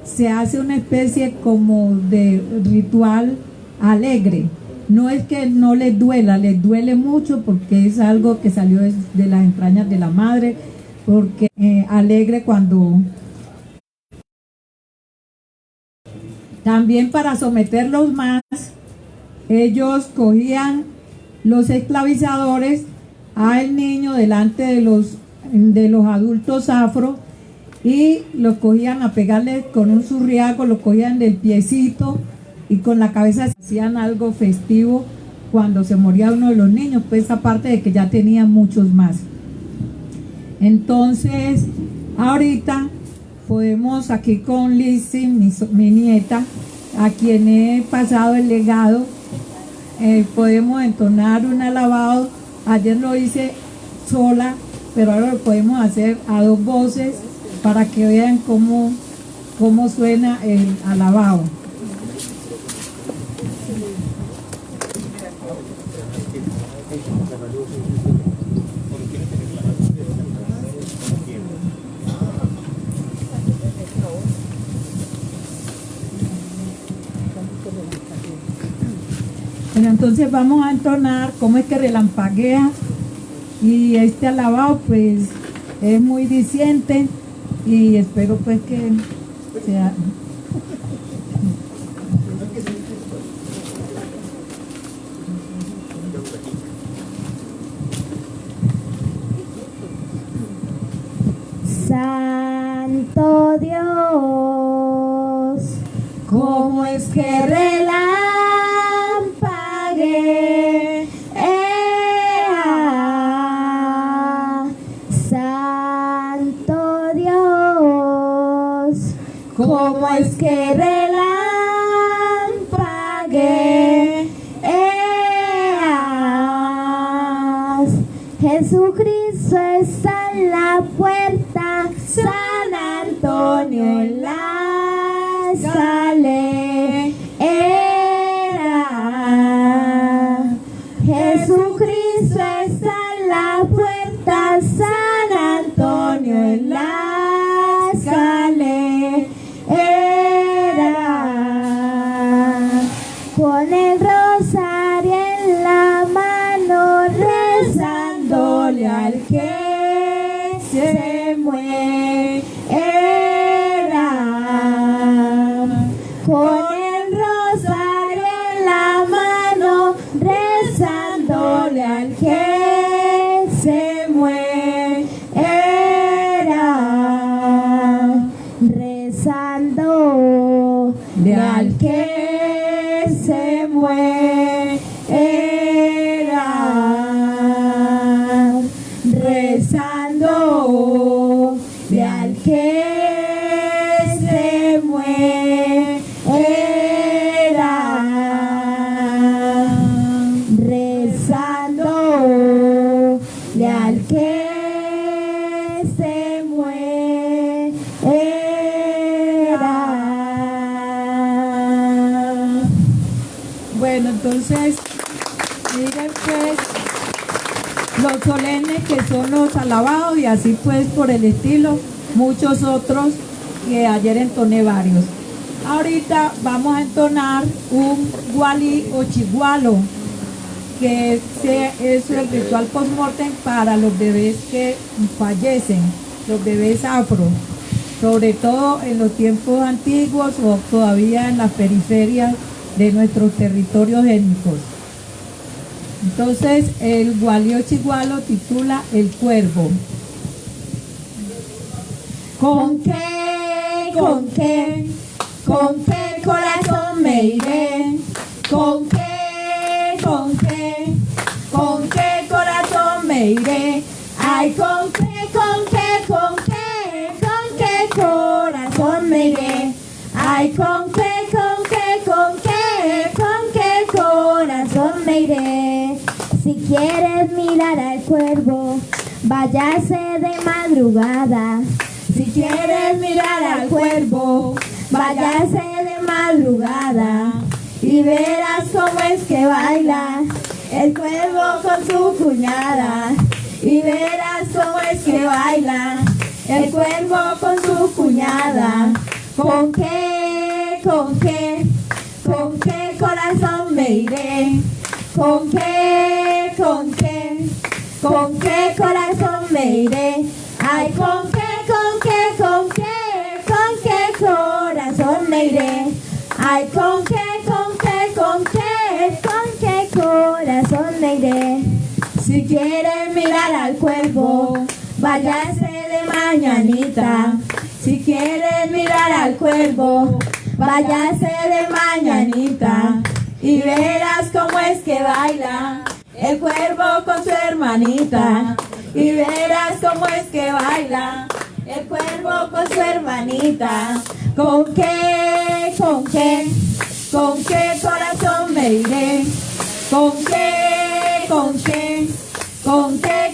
Speaker 5: se hace una especie como de ritual alegre. No es que no les duela, les duele mucho porque es algo que salió de las entrañas de la madre, porque alegre cuando... También para someterlos más, ellos cogían los esclavizadores al niño delante de los adultos afro y los cogían a pegarle con un zurriaco, lo cogían del piecito y con la cabeza hacían algo festivo cuando se moría uno de los niños, pues aparte de que ya tenían muchos más. Entonces, ahorita podemos aquí con Lizzy, mi nieta, a quien he pasado el legado, podemos entonar un alabado. Ayer lo hice sola, pero ahora lo podemos hacer a dos voces para que vean cómo suena el alabao. Bueno, entonces vamos a entonar cómo es que relampaguea, y este alabao pues es muy diciente y espero pues que sea...
Speaker 6: ¿Cómo es que relampague? Santo Dios, ¿cómo es que relampague? Jesucristo está en la puerta, San Antonio en la escalera. Jesucristo está en la puerta, San Antonio en la escalera. Con el rosario en la mano, rezándole al que se muera. Con el rosario en la mano, rezándole al que se muera. Rezándole al que se muera. Rezando de al que se muera. Rezando de al que se muera.
Speaker 5: Bueno, entonces, miren pues los solemnes que son los alabados y así pues por el estilo, muchos otros que ayer entoné varios. Ahorita vamos a entonar un guali o chigualo, que es el ritual post-mortem para los bebés que fallecen, los bebés afro, sobre todo en los tiempos antiguos o todavía en las periferias de nuestros territorios étnicos. Entonces el gualio chigualo titula El Cuervo.
Speaker 6: ¿Con qué corazón me iré? ¿Con qué corazón me iré? Ay, ¿con qué corazón me iré? Ay, ¿con qué corazón me iré? Si quieres mirar al cuervo, váyase de madrugada. Si quieres mirar al cuervo, váyase de madrugada y verás cómo es que baila el cuervo con su cuñada. Y verás cómo es que baila el cuervo con su cuñada. ¿Con qué corazón me iré? ¿Con qué corazón me iré? Ay, ¿con qué corazón me iré? Ay, ¿con qué corazón me iré? Si quieres mirar al cuervo, váyase de mañanita. Si quieres mirar al cuervo, váyase de mañanita y verás cómo es que baila el cuervo con su hermanita. Y verás cómo es que baila el cuervo con su hermanita. ¿Con qué corazón me iré? ¿Con qué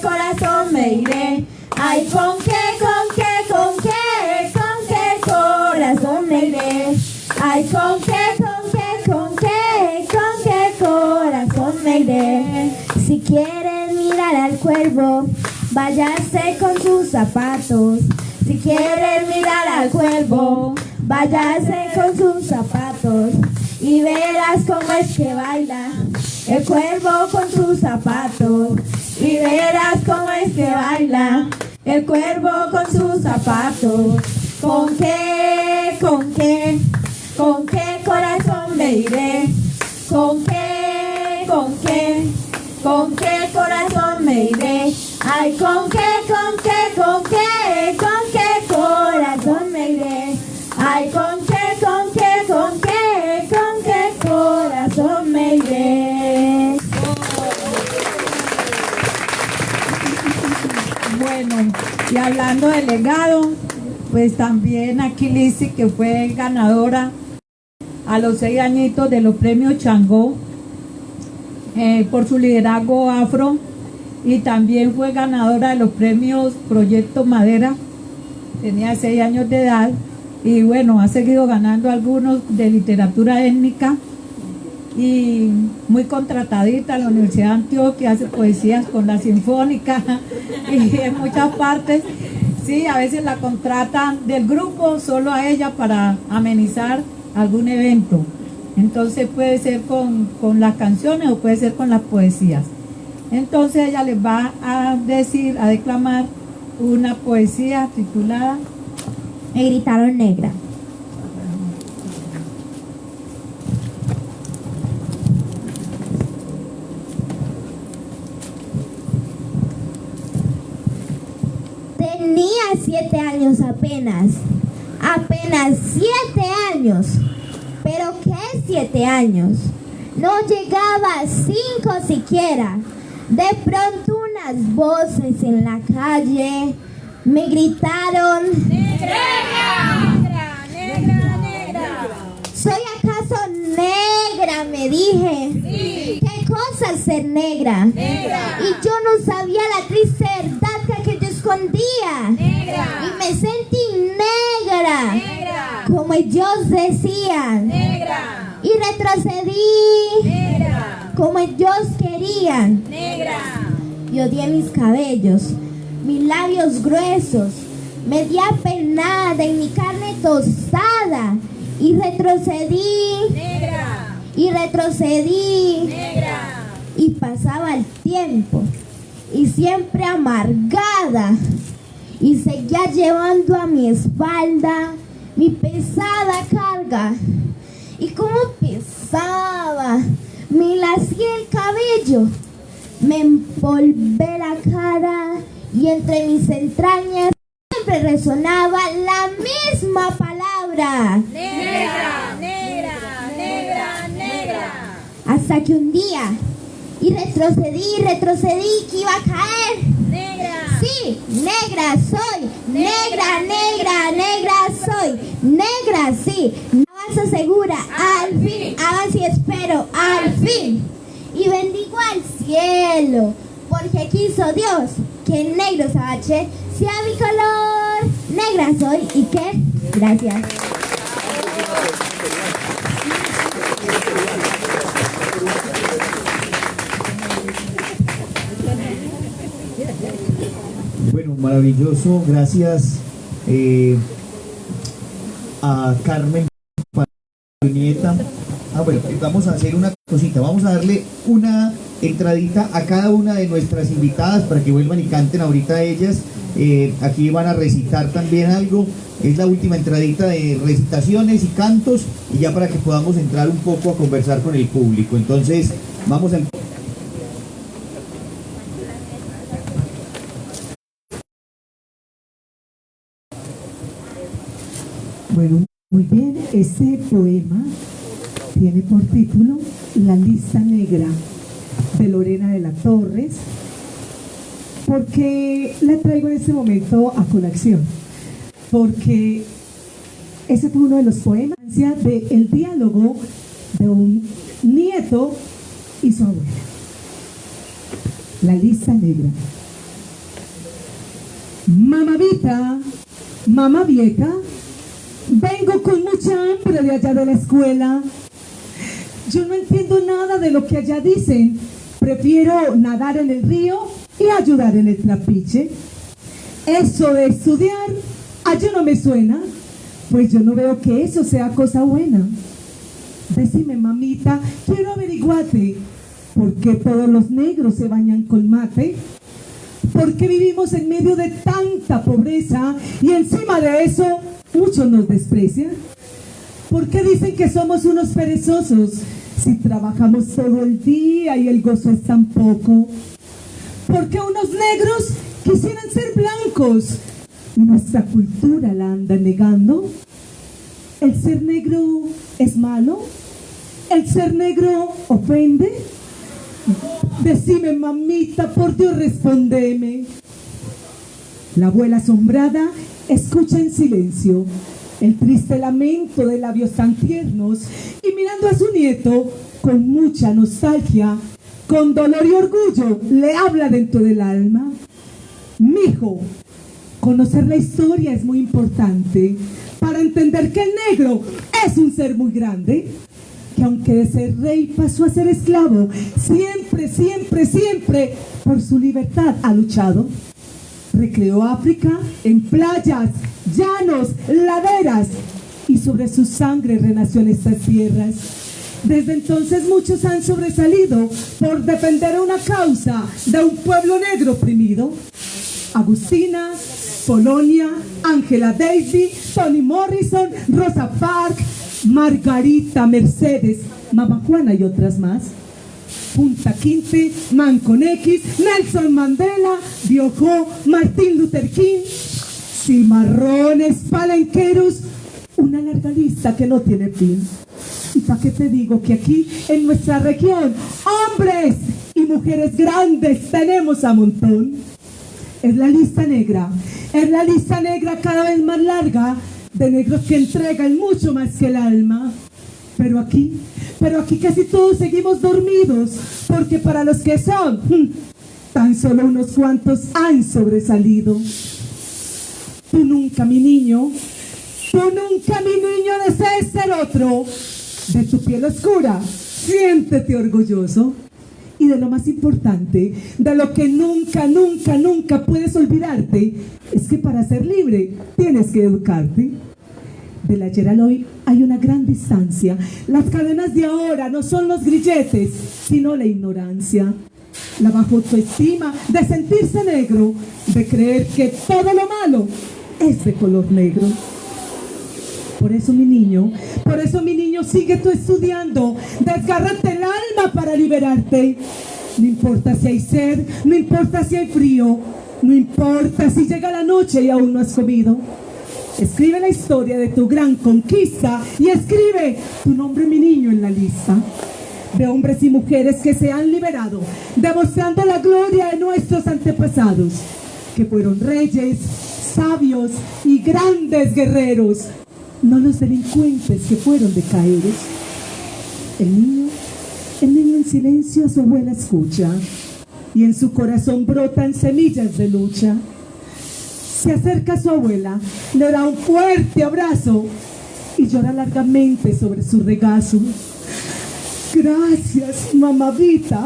Speaker 6: corazón me iré? Ay, ¿con qué corazón me iré? Ay, ¿con qué corazón me iré? Si quieren mirar al cuervo, váyase con sus zapatos. Si quieren mirar al cuervo, váyase con sus zapatos y verás cómo es que baila el cuervo con sus zapatos. Y verás cómo es que baila el cuervo con sus zapatos. ¿Con qué corazón me iré? ¿Con qué corazón me iré? Ay, ¿con qué corazón me iré? Ay, ¿con qué
Speaker 5: Y hablando del legado, pues también aquí Lizzy, que fue ganadora a los 6 añitos de los premios Changó por su liderazgo afro, y también fue ganadora de los premios Proyecto Madera, tenía 6 años de edad, y bueno, ha seguido ganando algunos de literatura étnica, y muy contratadita en la Universidad de Antioquia, hace poesías con la Sinfónica y en muchas partes. Sí, a veces la contratan del grupo solo a ella para amenizar algún evento. Entonces puede ser con las canciones o puede ser con las poesías. Entonces ella les va a declamar una poesía titulada
Speaker 6: Me gritaron negra. Tenía 7 años apenas 7 años. ¿Pero qué 7 años? No llegaba a 5 siquiera. De pronto unas voces en la calle me gritaron: ¡Negra! ¡Negra! ¡Negra! ¡Negra! ¿Soy acaso negra?, me dije. Sí. ¿Qué cosa es ser negra? Negra. Y yo no sabía la triste verdad que aquello escondía. Negra. Y me sentí negra. Negra. Como ellos decían. Negra. Y retrocedí. Negra. Como ellos querían. Negra. Y odié mis cabellos, mis labios gruesos, media peinada y mi carne tostada. Y retrocedí. Negra. Y retrocedí. Negra. Y pasaba el tiempo, y siempre amargada, y seguía llevando a mi espalda mi pesada carga. Y como pesaba, me lacié el cabello, me empolvé la cara, y entre mis entrañas siempre resonaba la misma palabra: negra, negra, negra, negra. Hasta que un día, y retrocedí, que iba a caer. Negra. Sí, negra soy. Negra, negra, negra soy. Negra, sí. Avanzo segura, al fin. Avanzo y espero, al fin. Y bendigo al cielo, porque quiso Dios que el negro sabache sea mi color. Negra soy, ¿y qué? Gracias.
Speaker 1: Bueno, maravilloso, gracias a Carmen Nieta. Bueno, vamos a hacer una cosita, vamos a darle una entradita a cada una de nuestras invitadas para que vuelvan y canten ahorita ellas. Aquí van a recitar también algo, es la última entradita de recitaciones y cantos, y ya para que podamos entrar un poco a conversar con el público. Entonces, vamos a...
Speaker 2: Bueno, muy bien, este poema tiene por título La lista negra, de Lorena de la Torres. ¿Por qué la traigo en este momento a colación? Porque ese fue uno de los poemas del diálogo de un nieto y su abuela. La lista negra. Mamavita, mamá vieja, vengo con mucha hambre de allá de la escuela. Yo no entiendo nada de lo que allá dicen. Prefiero nadar en el río y ayudar en el trapiche. Eso de estudiar, allá no me suena, pues yo no veo que eso sea cosa buena. Decime, mamita, quiero averiguarte, ¿por qué todos los negros se bañan con mate? ¿Por qué vivimos en medio de tanta pobreza y encima de eso muchos nos desprecian? ¿Por qué dicen que somos unos perezosos si trabajamos todo el día y el gozo es tan poco? ¿Por qué unos negros quisieran ser blancos y nuestra cultura la anda negando? ¿El ser negro es malo? ¿El ser negro ofende? Decime, mamita, por Dios, respondeme. La abuela asombrada escucha en silencio el triste lamento de labios tan tiernos y mirando a su nieto con mucha nostalgia, con dolor y orgullo, le habla dentro del alma. Mijo, conocer la historia es muy importante para entender que el negro es un ser muy grande, que aunque de ser rey pasó a ser esclavo, siempre, siempre, siempre por su libertad ha luchado. Recreó África en playas, llanos, laderas, y sobre su sangre renació en estas tierras. Desde entonces muchos han sobresalido por defender una causa de un pueblo negro oprimido. Agustina, Polonia, Angela Daisy, Toni Morrison, Rosa Parks, Margarita, Mercedes, Mama Juana y otras más. Punta Quinte, Malcolm X, Nelson Mandela, Biojó, Martin Luther King, cimarrones, palenqueros, una larga lista que no tiene fin. ¿Y para qué te digo que aquí en nuestra región hombres y mujeres grandes tenemos a montón? Es la lista negra cada vez más larga de negros que entregan mucho más que el alma. Pero aquí casi todos seguimos dormidos, porque para los que son, tan solo unos cuantos han sobresalido. Tú nunca, mi niño, desees ser otro. De tu piel oscura, siéntete orgulloso. Y de lo más importante, de lo que nunca, nunca, nunca puedes olvidarte, es que para ser libre tienes que educarte. Del ayer al hoy hay una gran distancia. Las cadenas de ahora no son los grilletes, sino la ignorancia. La baja autoestima de sentirse negro, de creer que todo lo malo es de color negro. Por eso mi niño, sigue tú estudiando, desgárrate el alma para liberarte. No importa si hay sed, no importa si hay frío, no importa si llega la noche y aún no has comido. Escribe la historia de tu gran conquista y escribe tu nombre, mi niño, en la lista de hombres y mujeres que se han liberado, demostrando la gloria de nuestros antepasados, que fueron reyes, sabios y grandes guerreros, no los delincuentes que fueron decaídos. El niño en silencio a su abuela escucha, y en su corazón brotan semillas de lucha. Se acerca a su abuela, le da un fuerte abrazo y llora largamente sobre su regazo. Gracias, mamadita.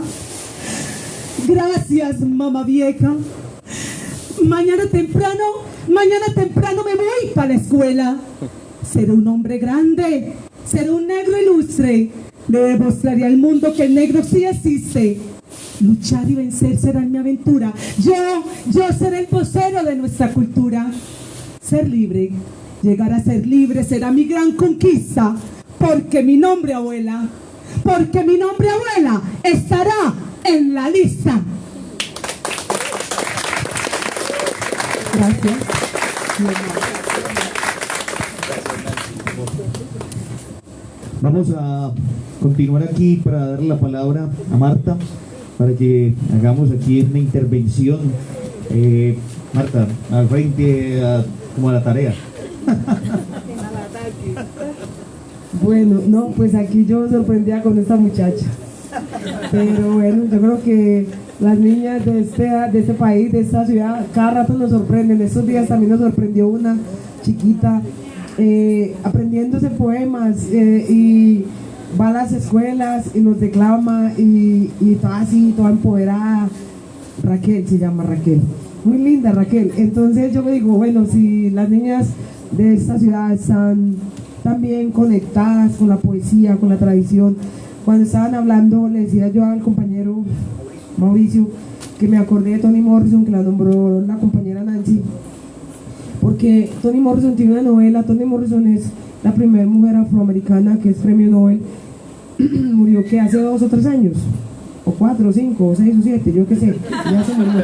Speaker 2: Gracias, mamá vieja. Mañana temprano me voy para la escuela. Seré un hombre grande, seré un negro ilustre. Le demostraré al mundo que el negro sí existe. Luchar y vencer será mi aventura. Yo seré el vocero de nuestra cultura. Ser libre, llegar a ser libre será mi gran conquista. Porque mi nombre, abuela, estará en la lista. Gracias.
Speaker 1: Vamos a continuar aquí para darle la palabra a Marta para que hagamos aquí una intervención. Marta, al frente, como a la tarea.
Speaker 3: Bueno, no, pues aquí yo sorprendía con esta muchacha. Pero bueno, yo creo que las niñas de este país, de esta ciudad, cada rato nos sorprenden. Estos días también nos sorprendió una chiquita aprendiéndose poemas y va a las escuelas y los declama y toda así, toda empoderada. Raquel, se llama Raquel. Muy linda Raquel. Entonces yo me digo, bueno, si las niñas de esta ciudad están también conectadas con la poesía, con la tradición. Cuando estaban hablando, le decía yo al compañero Mauricio que me acordé de Toni Morrison, que la nombró la compañera Nancy, porque Toni Morrison tiene una novela. Toni Morrison es la primera mujer afroamericana que es premio Nobel. Murió que hace 2 o 3 años, o 4 o 5 o 6 o 7, yo qué sé, ya se murió.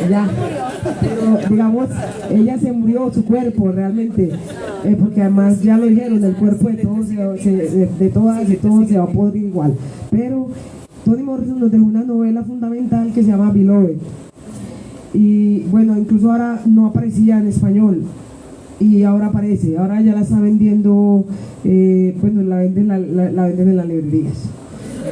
Speaker 3: Ya, pero digamos, ella se murió, su cuerpo realmente, porque además ya lo dijeron, el cuerpo de todos se va a podrir igual. Pero Toni Morrison nos dejó una novela fundamental que se llama Beloved. Y bueno, incluso ahora no aparecía en español y ahora aparece, ahora ya la está vendiendo, bueno, la venden en las librerías.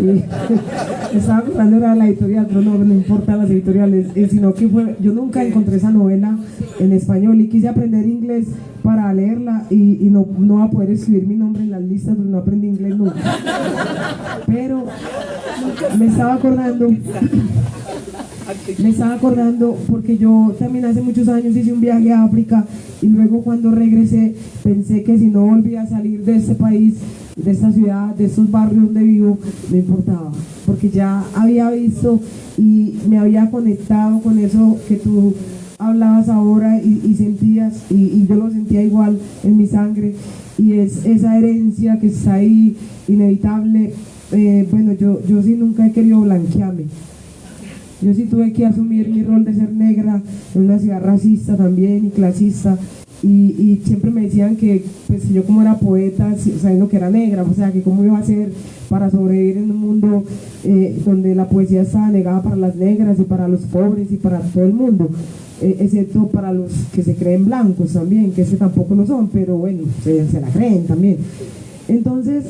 Speaker 3: Y estaba hablando de la editorial, pero no importa las editoriales, sino que yo nunca encontré esa novela en español y quise aprender inglés para leerla y no va a poder escribir mi nombre en las listas porque no aprendí inglés nunca. Pero me estaba acordando porque yo también hace muchos años hice un viaje a África y luego cuando regresé pensé que si no volvía a salir de este país, de esta ciudad, de estos barrios donde vivo, no importaba, porque ya había visto y me había conectado con eso que tú hablabas ahora y sentías, y yo lo sentía igual en mi sangre, y es esa herencia que está ahí, inevitable. Bueno, yo sí nunca he querido blanquearme. Yo sí tuve que asumir mi rol de ser negra en una ciudad racista también y clasista, y siempre me decían que pues yo como era poeta, sabiendo que era negra, o sea, que cómo iba a ser para sobrevivir en un mundo donde la poesía estaba negada para las negras y para los pobres y para todo el mundo, excepto para los que se creen blancos también, que ese tampoco lo son, pero bueno, se la creen también. Entonces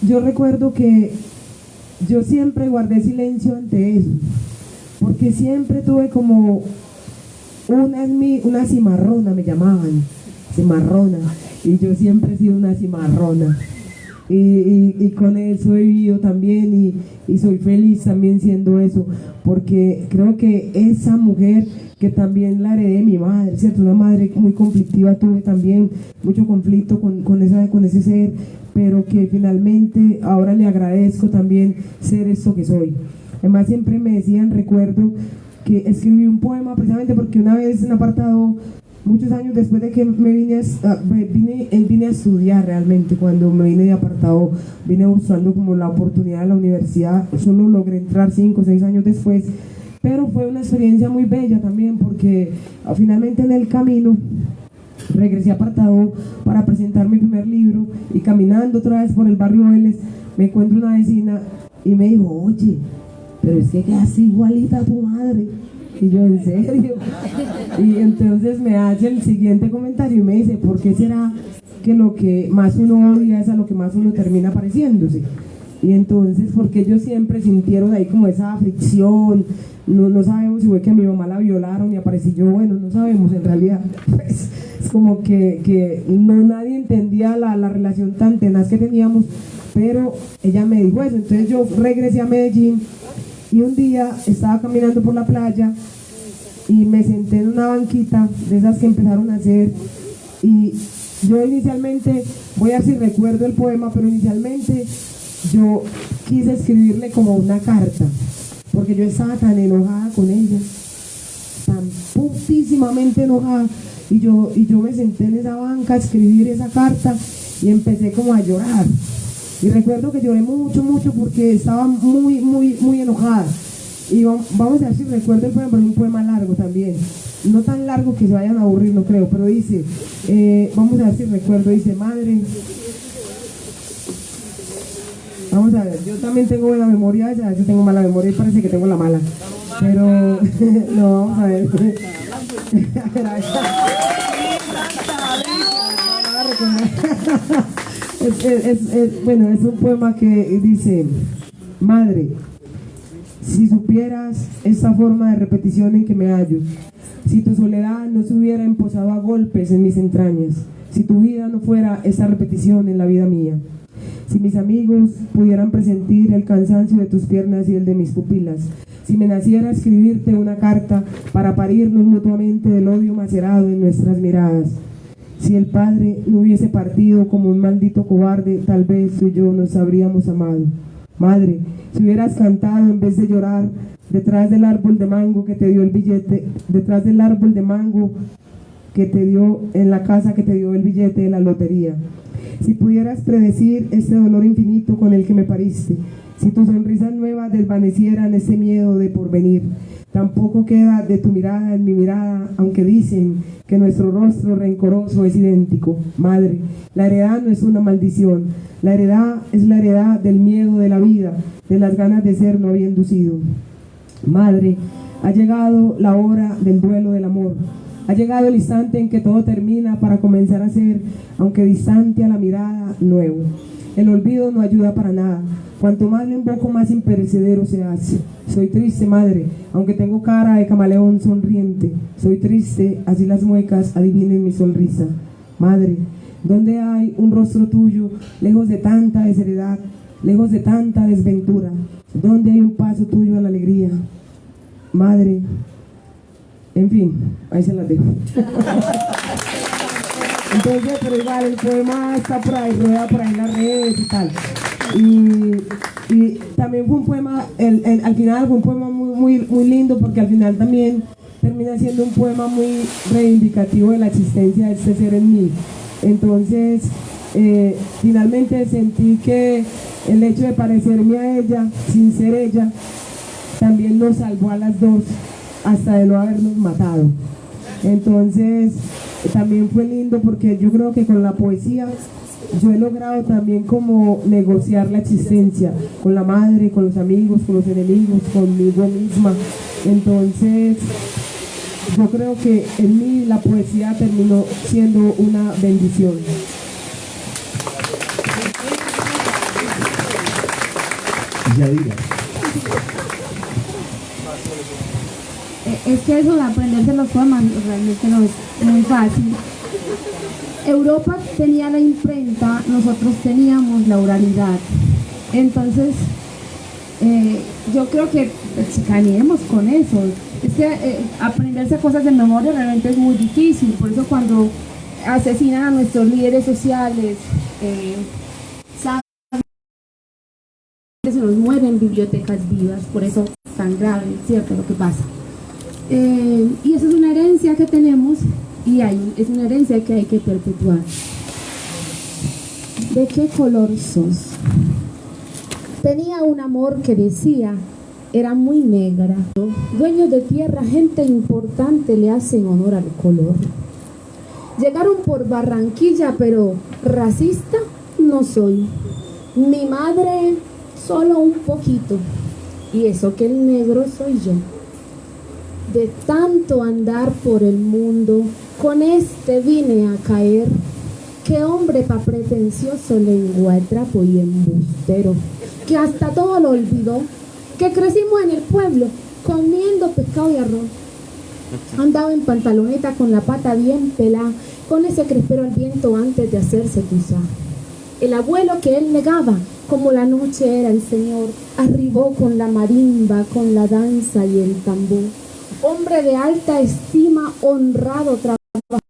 Speaker 3: yo recuerdo que yo siempre guardé silencio ante eso, porque siempre tuve como una cimarrona, me llamaban, cimarrona, y yo siempre he sido una cimarrona, y con eso he vivido también, y soy feliz también siendo eso, porque creo que esa mujer que también la heredé de mi madre, ¿cierto? Una madre muy conflictiva, tuve también mucho conflicto con ese ser, pero que finalmente ahora le agradezco también ser esto que soy. Además siempre me decían, recuerdo que escribí un poema precisamente porque una vez en apartado, muchos años después de que vine a estudiar realmente, cuando me vine de apartado, vine buscando como la oportunidad de la universidad, solo logré entrar 5 o 6 años después, pero fue una experiencia muy bella también porque finalmente en el camino regresé a apartado para presentar mi primer libro y caminando otra vez por el barrio Vélez me encuentro una vecina y me dijo, oye, pero es que quedas igualita a tu madre. Y yo, ¿en serio? Y entonces me hace el siguiente comentario y me dice, ¿por qué será que lo que más uno odia es a lo que más uno termina pareciéndose? Y entonces, porque ellos siempre sintieron ahí como esa fricción, no sabemos si fue que a mi mamá la violaron y aparecí yo, bueno, no sabemos en realidad. Pues, es como que nadie entendía la relación tan tenaz que teníamos, pero ella me dijo eso. Entonces yo regresé a Medellín y un día estaba caminando por la playa y me senté en una banquita de esas que empezaron a hacer, y yo inicialmente, voy a ver si recuerdo el poema, pero inicialmente yo quise escribirle como una carta, porque yo estaba tan enojada con ella, tan putísimamente enojada, y yo me senté en esa banca a escribir esa carta y empecé como a llorar. Y recuerdo que lloré mucho porque estaba muy enojada. Y vamos a ver si recuerdo el poema, pero es un poema largo también. No tan largo que se vayan a aburrir, no creo, pero dice, vamos a ver si recuerdo, dice, madre. Vamos a ver, yo también tengo buena memoria, ya yo tengo mala memoria y parece que tengo la mala. Pero, no, vamos a ver. Bueno, es un poema que dice, madre, si supieras esta forma de repetición en que me hallo, si tu soledad no se hubiera emposado a golpes en mis entrañas, si tu vida no fuera esta repetición en la vida mía, si mis amigos pudieran presentir el cansancio de tus piernas y el de mis pupilas, si me naciera escribirte una carta para parirnos mutuamente del odio macerado en nuestras miradas, si el Padre no hubiese partido como un maldito cobarde, tal vez tú y yo nos habríamos amado. Madre, si hubieras cantado en vez de llorar detrás del árbol de mango que te dio el billete, detrás del árbol de mango que te dio en la casa que te dio el billete de la lotería, si pudieras predecir este dolor infinito con el que me pariste, si tus sonrisas nuevas desvanecieran ese miedo de porvenir, tampoco queda de tu mirada en mi mirada, aunque dicen que nuestro rostro rencoroso es idéntico. Madre, la heredad no es una maldición, la heredad es la heredad del miedo de la vida, de las ganas de ser no habiendo sido. Madre, Ha llegado la hora del duelo del amor. Ha llegado el instante en que todo termina para comenzar a ser, aunque distante a la mirada, nuevo. El olvido no ayuda para nada. Cuanto más lo invoco, más imperecedero se hace. Soy triste, madre, aunque tengo cara de camaleón sonriente. Soy triste, así las muecas adivinen mi sonrisa. Madre, ¿dónde hay un rostro tuyo, lejos de tanta desheredad, lejos de tanta desventura? ¿Dónde hay un paso tuyo a la alegría? Madre, en fin, ahí se las dejo. Entonces, pero igual, el poema está por ahí, rueda por ahí en las redes y tal. Y también fue un poema, al final fue un poema muy lindo, porque al final también termina siendo un poema muy reivindicativo de la existencia de este ser en mí. Entonces, finalmente sentí que el hecho de parecerme a ella, sin ser ella, también nos salvó a las dos, hasta de no habernos matado. Entonces, también fue lindo, porque yo creo que con la poesía yo he logrado también como negociar la existencia con la madre, con los amigos, con los enemigos, conmigo misma. Entonces, yo creo que en mí la poesía terminó siendo una bendición.
Speaker 1: Yadira.
Speaker 4: Es que eso de aprenderse los poemas realmente no es muy fácil. Europa tenía la imprenta, nosotros teníamos la oralidad. Entonces, yo creo que chicaneemos con eso. Es que aprenderse cosas de memoria realmente es muy difícil. Por eso cuando asesinan a nuestros líderes sociales, se nos mueren bibliotecas vivas. Por eso es tan grave, ¿cierto? Lo que pasa. Y esa es una herencia que tenemos, y es una herencia que hay que perpetuar. ¿De qué color sos? Tenía un amor que decía, era muy negra. Dueños de tierra, gente importante, le hacen honor al color. Llegaron por Barranquilla, pero racista no soy. Mi madre solo un poquito, y eso que el negro soy yo. De tanto andar por el mundo, con este vine a caer. Qué hombre pa' pretencioso, lengua de trapo y embustero, que hasta todo lo olvidó, que crecimos en el pueblo, comiendo pescado y arroz. Andaba en pantaloneta con la pata bien pelada, con ese crespero al viento antes de hacerse tuzá. El abuelo que él negaba, como la noche era el señor, arribó con la marimba, con la danza y el tambor. Hombre de alta estima, honrado trabajador,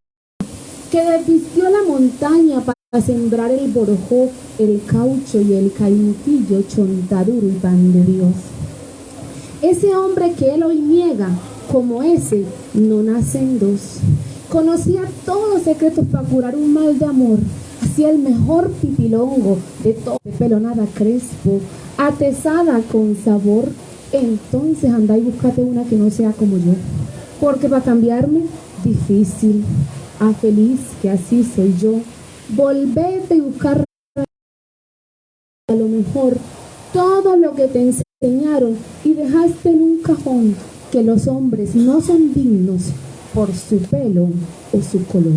Speaker 4: que desvistió la montaña para sembrar el borojó, el caucho y el caimitillo, chontaduro y pan de Dios. Ese hombre que él hoy niega, como ese, no nacen dos. Conocía todos los secretos para curar un mal de amor. Hacía el mejor pipilongo de todo, de pelonada crespo, atesada con sabor. Entonces andá y búscate una que no sea como yo, porque para cambiarme, difícil. A feliz, que así soy yo. Volvete y buscar a lo mejor todo lo que te enseñaron y dejaste en un cajón, que los hombres no son dignos por su pelo o su color.